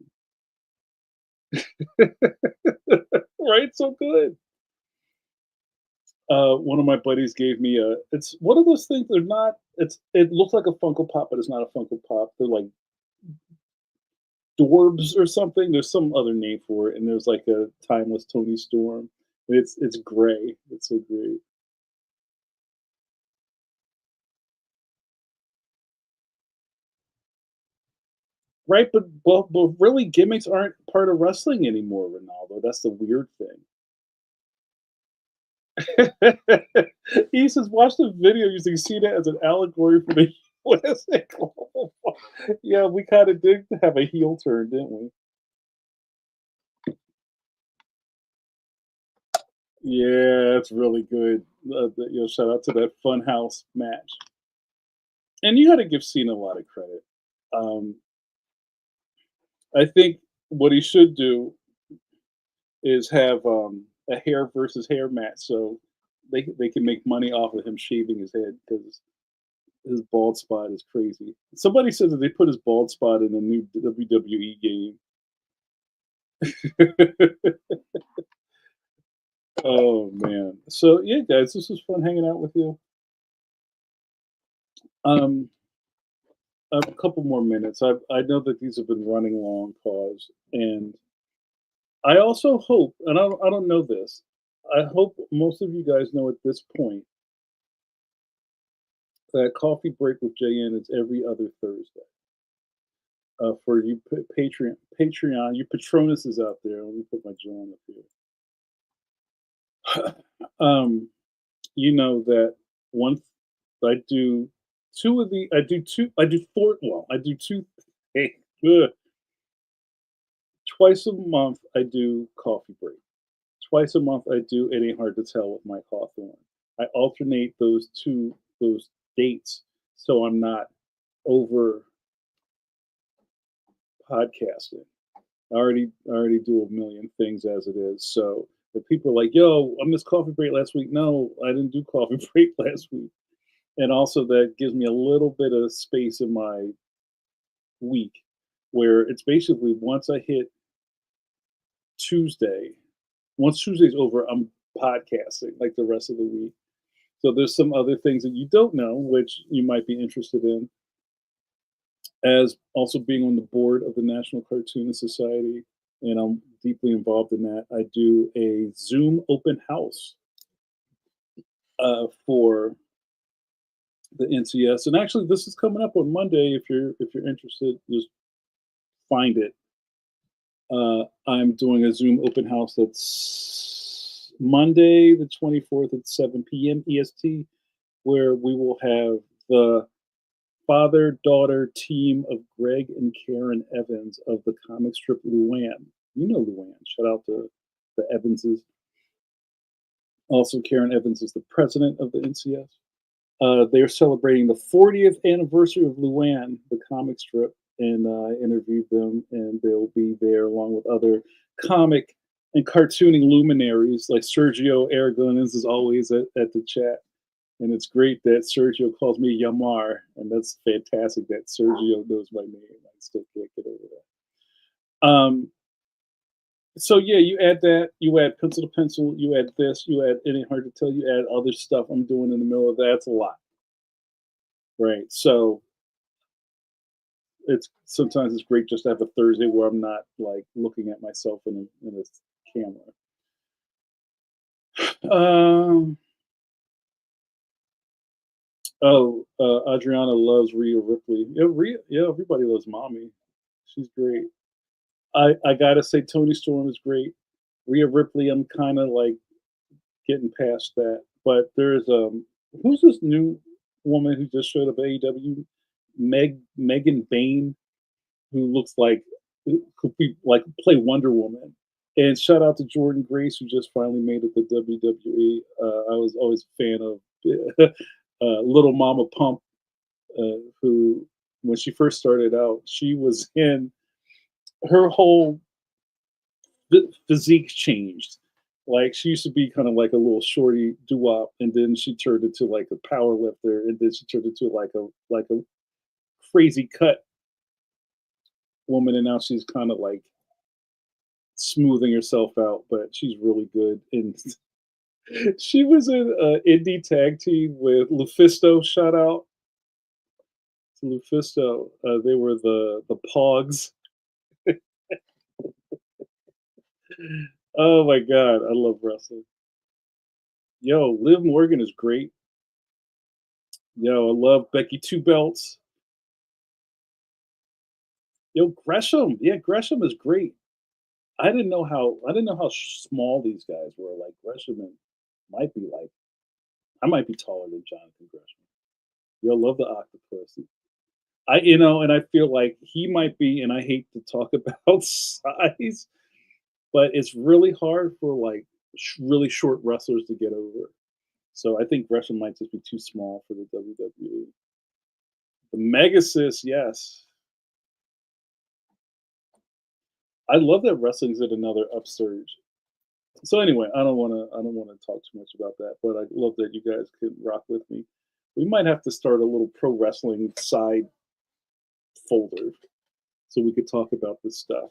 [SPEAKER 1] Right? So good. One of my buddies gave me a. It's one of those things. They're not. It looks like a Funko Pop, but it's not a Funko Pop. They're like Dorbs or something. There's some other name for it, and there's like a timeless Tony Storm. And it's gray. It's so great. Right, but really, gimmicks aren't part of wrestling anymore, Ronaldo. That's the weird thing. He says, "Watch the video using Cena as an allegory for the US." Yeah, we kind of did have a heel turn, didn't we? Yeah, it's really good. Shout out to that Funhouse match. And you got to give Cena a lot of credit. Um, I think what he should do is have a hair versus hair match, so they can make money off of him shaving his head because his bald spot is crazy. Somebody said that they put his bald spot in a new WWE game. Oh man. So yeah, guys, this was fun hanging out with you. Um, a couple more minutes. I know that these have been running long, pause, and I also hope, and I don't know this. I hope most of you guys know at this point that Coffee Break with JN is every other Thursday. For you Patreon, you Patronuses out there. Let me put my John up here. You know that one. I do two of the. I do two. I do four. Well, I do two. Hey, ugh. Twice a month, I do Coffee Break. Twice a month, I do It Ain't Hard to Tell with Mike Hawthorne. I alternate those dates so I'm not over podcasting. I already do a million things as it is. So if people are like, "Yo, I missed Coffee Break last week," no, I didn't do Coffee Break last week. And also that gives me a little bit of space in my week where it's basically once I hit Tuesday, once Tuesday's over, I'm podcasting like the rest of the week. So there's some other things that you don't know, which you might be interested in, as also being on the board of the National Cartoonist Society, and I'm deeply involved in that. I do a Zoom open house for the NCS, and actually, this is coming up on Monday. If you're interested, just find it. I'm doing a Zoom open house that's Monday, the 24th at 7 p.m. EST, where we will have the father daughter team of Greg and Karen Evans of the comic strip Luann. You know Luann. Shout out to the Evanses. Also, Karen Evans is the president of the NCS. They're celebrating the 40th anniversary of Luann, the comic strip, and I interviewed them, and they'll be there along with other comic and cartooning luminaries like Sergio Aragon is always at the chat. And it's great that Sergio calls me Yamar, and that's fantastic that Sergio knows my name. I still can't get over that. So yeah, you add that, you add pencil to pencil, you add this, you add it ain't hard to tell, you add other stuff I'm doing in the middle of that. It's a lot, right? So it's sometimes it's great just to have a Thursday where I'm not like looking at myself in a camera. Um, Adriana loves Rhea Ripley. Yeah, yeah, everybody loves mommy. She's great. I gotta say, Tony Storm is great. Rhea Ripley, I'm kind of like getting past that. But there's who's this new woman who just showed up at AEW? Megan Bain, who looks like could be like play Wonder Woman. And shout out to Jordan Grace, who just finally made it to WWE. I was always a fan of Little Mama Pump, who when she first started out, she was in her whole physique changed. Like she used to be kind of like a little shorty doo-wop, and then she turned into like a power lifter, and then she turned into like a crazy cut woman, and now she's kind of like smoothing herself out, but she's really good. And she was in an indie tag team with Lufisto. Shout out to Lufisto. They were the Pogs. Oh my god, I love wrestling. Yo, Liv Morgan is great. Yo, I love Becky Two Belts. Yo, Gresham. Yeah, Gresham is great. I didn't know how small these guys were. Like Gresham might be like I might be taller than Jonathan Gresham. Yo, love the octopus. And I feel like he might be, and I hate to talk about size, but it's really hard for like really short wrestlers to get over. So I think Gresham might just be too small for the WWE. The Megasis, yes. I love that wrestling's at another upsurge. So anyway, I don't wanna talk too much about that, but I love that you guys can rock with me. We might have to start a little pro wrestling side folder so we could talk about this stuff.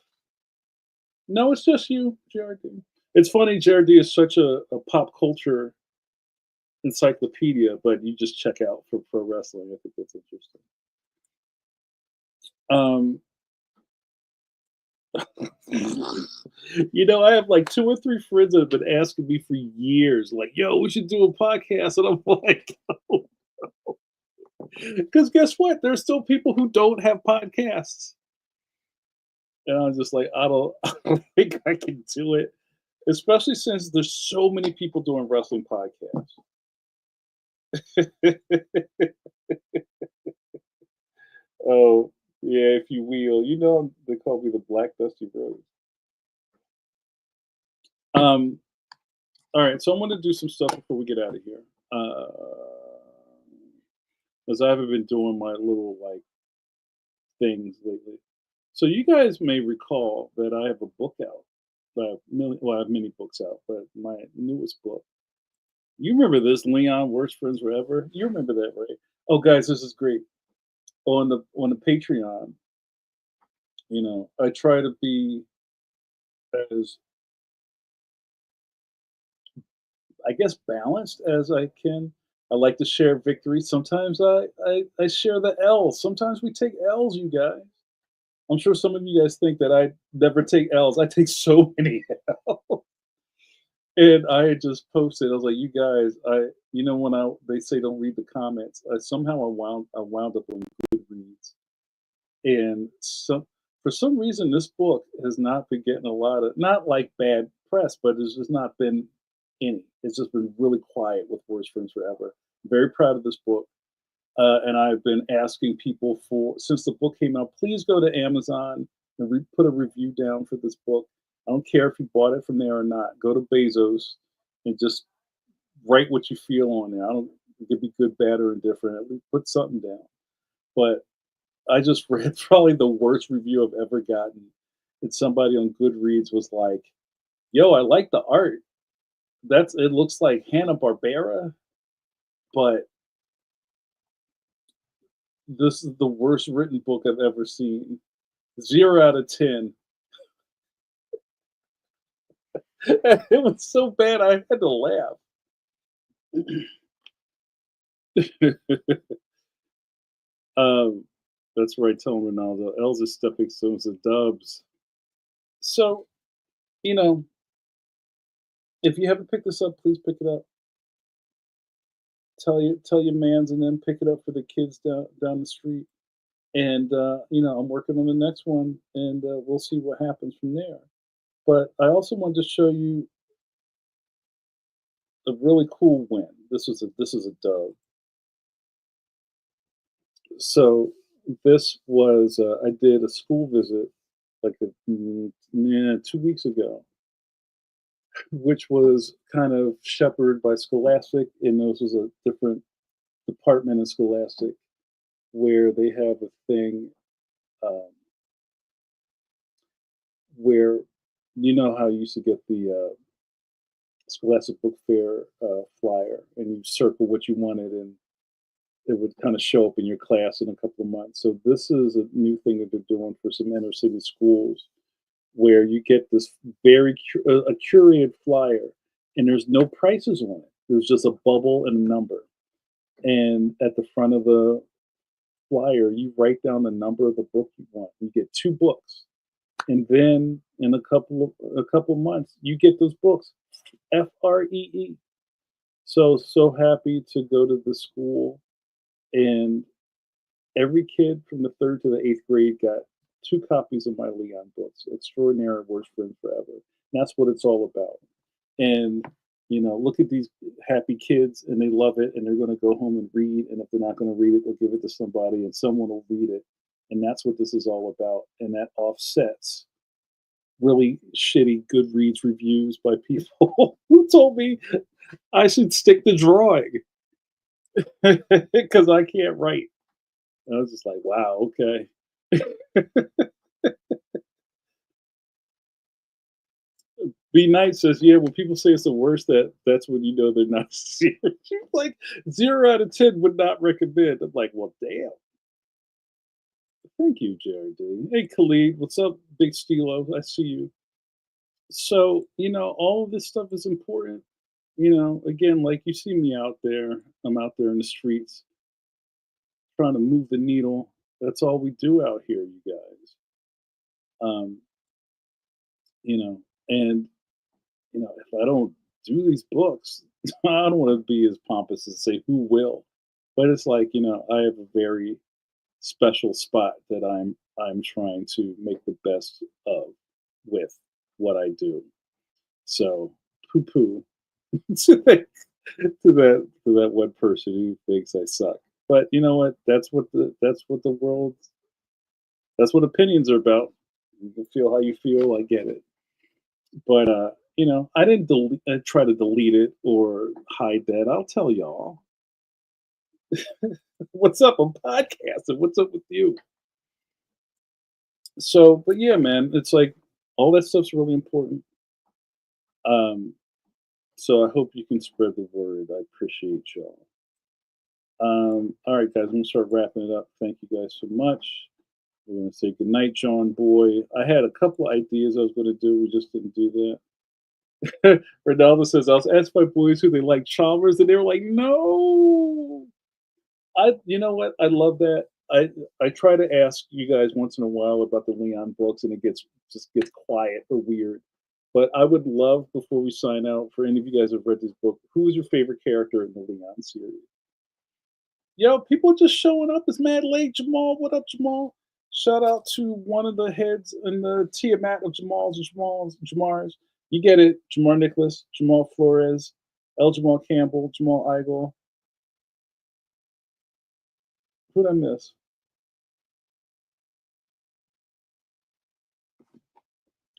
[SPEAKER 1] No, it's just you, JRD. It's funny, JRD is such a pop culture encyclopedia, but you just check out for pro wrestling. I think that's interesting. Um, I have like 2 or 3 friends that have been asking me for years, like, "Yo, we should do a podcast," and I'm like, because guess what? There's still people who don't have podcasts, and I'm just like, I don't think I can do it, especially since there's so many people doing wrestling podcasts. Oh, yeah, if you will. They call me the Black Dusty Rhodes. Um, all right, so I'm gonna do some stuff before we get out of here. Because I haven't been doing my little like things lately. So you guys may recall that I have a book out. I have many books out, but my newest book. You remember this, Leon, Worst Friends Forever? You remember that, right? Oh, guys, this is great. On the Patreon, I try to be as I guess balanced as I can. I like to share victory. Sometimes I share the L's. Sometimes we take L's, you guys. I'm sure some of you guys think that I never take L's. I take so many L's. And I just posted. I was like, you guys, when they say don't read the comments, somehow I wound up on Goodreads, and for some reason this book has not been getting a lot of not like bad press, but it's just not been any. It's just been really quiet with Worst Friends Forever. Very proud of this book. And I've been asking people since the book came out, please go to Amazon and put a review down for this book. I don't care if you bought it from there or not. Go to Bezos and just write what you feel on there. I don't. It could be good, bad, or indifferent. At least put something down. But I just read probably the worst review I've ever gotten. And somebody on Goodreads was like, "Yo, I like the art. It looks like Hanna-Barbera, but this is the worst written book I've ever seen. 0 out of 10." It was so bad I had to laugh. um, that's right, telling Ronaldo. L's are stepping stones to dubs. So, you know, if you haven't picked this up, please pick it up. Tell your mans and then pick it up for the kids down the street. And I'm working on the next one, and we'll see what happens from there. But I also wanted to show you a really cool win. This is a dub. So this was I did a school visit like yeah, 2 weeks ago, which was kind of shepherded by Scholastic, and this was a different department in Scholastic where they have a thing um, where you know how you used to get the Scholastic Book Fair flyer, and you circle what you wanted, and it would kind of show up in your class in a couple of months. So this is a new thing that they're doing for some inner city schools, where you get this a curated flyer, and there's no prices on it. There's just a bubble and a number, and at the front of the flyer, you write down the number of the book you want. You get 2 books, and then in a couple months, you get those books, free. So happy to go to the school, and every kid from the third to the eighth grade got 2 copies of my Leon books, Extraordinary Worst Friend Forever. And that's what it's all about. And look at these happy kids, and they love it, and they're going to go home and read. And if they're not going to read it, they'll give it to somebody, and someone will read it. And that's what this is all about. And that offsets really shitty Goodreads reviews by people who told me I should stick to drawing because I can't write. And I was just like, wow, okay. Be nice says, yeah, when people say it's the worst, that's when you know they're not serious. She's like 0 out of 10 would not recommend. I'm like, well, damn. Thank you, JRD. Hey, Khalid, what's up, Big Stilo? I see you. So, all of this stuff is important. Again, like you see me out there, I'm out there in the streets trying to move the needle. That's all we do out here, you guys. Um, you know, and if I don't do these books, I don't want to be as pompous as say who will. But it's like, I have a very special spot that I'm trying to make the best of with what I do. So poo poo to that one person who thinks I suck. But you know what? That's what opinions are about. You can feel how you feel. I get it. But I didn't try to delete it or hide that. I'll tell y'all. What's up? I'm podcasting. What's up with you? So, but yeah, man, it's like all that stuff's really important. Um, so I hope you can spread the word. I appreciate y'all. All right, guys, I'm gonna start wrapping it up. Thank you guys so much. We're gonna say goodnight, John Boy. I had a couple ideas I was gonna do. We just didn't do that. Ronaldo says, I was asked by boys who they like Chalmers, and they were like, no. You know what? I love that. I try to ask you guys once in a while about the Leon books, and it gets quiet or weird. But I would love, before we sign out, for any of you guys who've read this book, who is your favorite character in the Leon series? Yo, people just showing up. It's mad late, Jamal. What up, Jamal? Shout out to one of the heads in the Tiamat of Jamars. You get it. Jamar Nicholas, Jamal Flores, L. Jamal Campbell, Jamal Igle. Who'd I miss?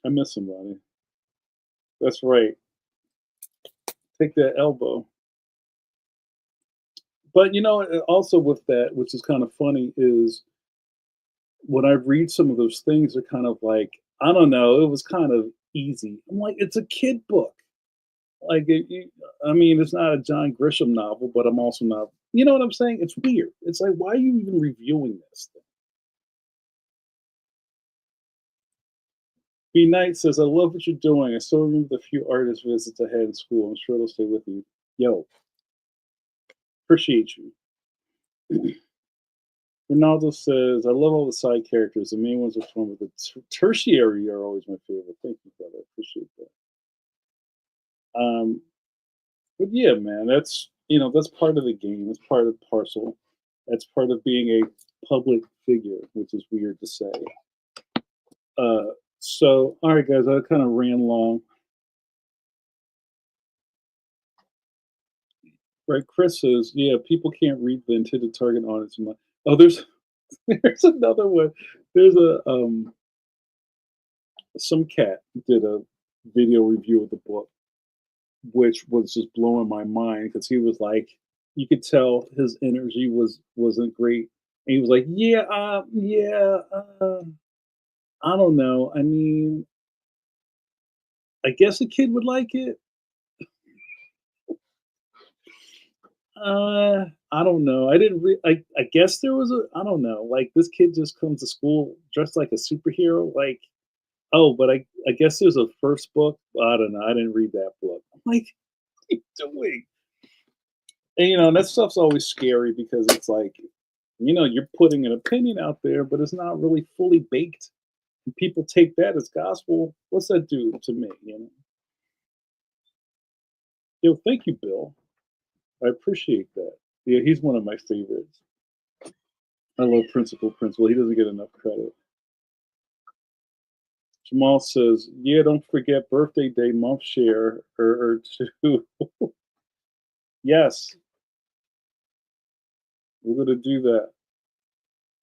[SPEAKER 1] I missed somebody. That's right. Take that elbow. But also with that, which is kind of funny, is when I read some of those things, they're kind of like, I don't know, it was kind of easy. I'm like, it's a kid book. Like, I mean, it's not a John Grisham novel, but I'm also not. You know what I'm saying? It's weird. It's like, why are you even reviewing this thing? B Knight says, I love what you're doing. I still remember the few artist visits I had in school. I'm sure it'll stay with you. Yo, appreciate you. Ronaldo says, I love all the side characters. The main ones are fun, but the tertiary are always my favorite. Thank you, brother. I appreciate that. But yeah, man, that's part of the game. It's part of the parcel. That's part of being a public figure, which is weird to say. Uh, so, all right, guys, I kind of ran long. Right, Chris says, "Yeah, people can't read the intended target audience." Oh, there's there's another one. There's some cat did a video review of the book, which was just blowing my mind because he was like, you could tell his energy wasn't great, and he was like, "Yeah, yeah, I don't know. I mean, I guess a kid would like it. I don't know. I didn't. I guess there was a. I don't know. Like this kid just comes to school dressed like a superhero. Like, oh, but I guess there's a first book. I don't know. I didn't read that book. I'm like, what are you doing?" And that stuff's always scary because it's like, you're putting an opinion out there, but it's not really fully baked. And people take that as gospel. What's that do to me? Yo, thank you, Bill. I appreciate that. Yeah, he's one of my favorites. I love Principal Principal. He doesn't get enough credit. Jamal says, "Yeah, don't forget birthday day month share or two." Yes, we're gonna do that.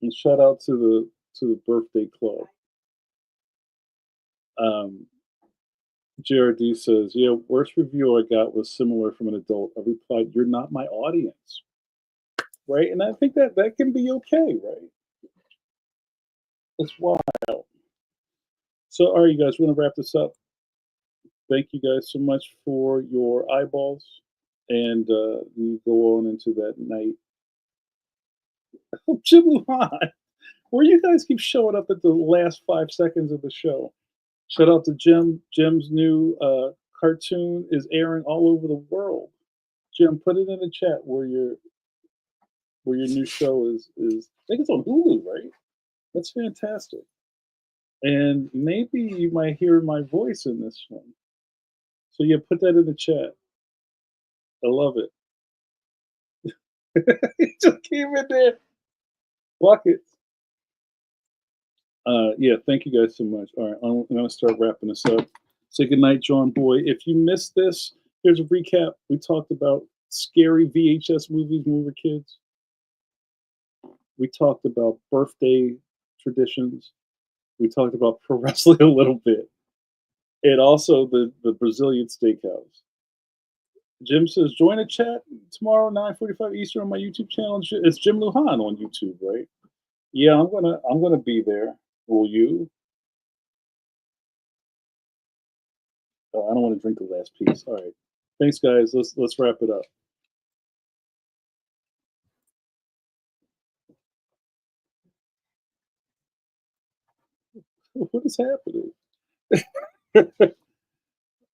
[SPEAKER 1] And shout out to the birthday club. Um, JRD says, "Yeah, worst review I got was similar from an adult. I replied, 'You're not my audience,' right?" And I think that can be okay, right? It's wild. So, all right, you guys, we're gonna wrap this up. Thank you guys so much for your eyeballs, and we go on into that night. Jim Luhan, where you guys keep showing up at the last 5 seconds of the show. Shout out to Jim. Jim's new cartoon is airing all over the world. Jim, put it in the chat where your new show is. I think it's on Hulu, right? That's fantastic. And maybe you might hear my voice in this one. So yeah, put that in the chat. I love it. It just came in there. Buckets. Yeah, thank you guys so much. All right, I'm gonna start wrapping this up. Say goodnight, John Boy. If you missed this, here's a recap. We talked about scary VHS movies when we were kids. We talked about birthday traditions. We talked about pro wrestling a little bit, and also the Brazilian steakhouse. Jim says, "Join a chat tomorrow, 9:45 Eastern on my YouTube channel." It's Jim Luhan on YouTube, right? Yeah, I'm gonna be there. Will you? I don't want to drink the last piece. All right. Thanks, guys. Let's wrap it up. What is happening?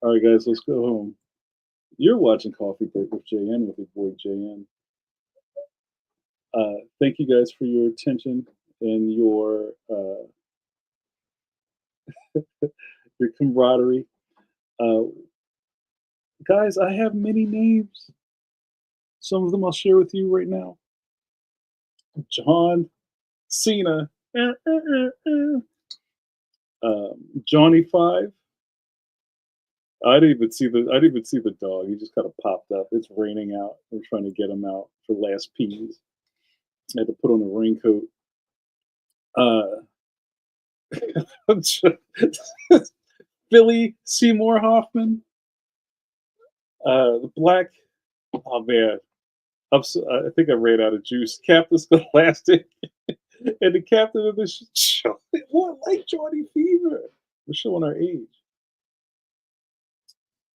[SPEAKER 1] All right, guys, let's go home. You're watching Coffee Break with JN with your boy JN. Thank you guys for your attention and your camaraderie. Uh, Guys, I have many names. Some of them I'll share with you right now. John Cena, Johnny Five. I didn't even see the dog. He just kind of popped up. It's raining out. We're trying to get him out for last peas. I had to put on a raincoat. Billy Seymour Hoffman, the black. Oh man, I think I ran out of juice. Captain Scholastic and the captain of the show. What like Johnny Fever? We're showing our age.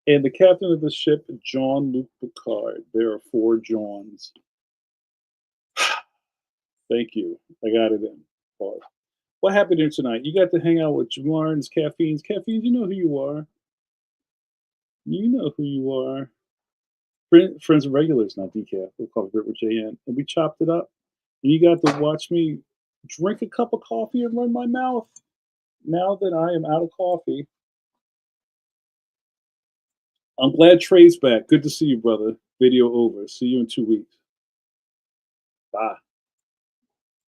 [SPEAKER 1] And the captain of the ship, Jean-Luc Picard. There are 4 Johns. Thank you. I got it in. Pause. What happened here tonight? You got to hang out with Jamar's Caffeines. Caffeines, you know who you are. You know who you are. Friends and regulars, not decaf. We'll call it with JN. And we chopped it up. And you got to watch me drink a cup of coffee and run my mouth. Now that I am out of coffee, I'm glad Trey's back. Good to see you, brother. Video over. See you in 2 weeks. Bye.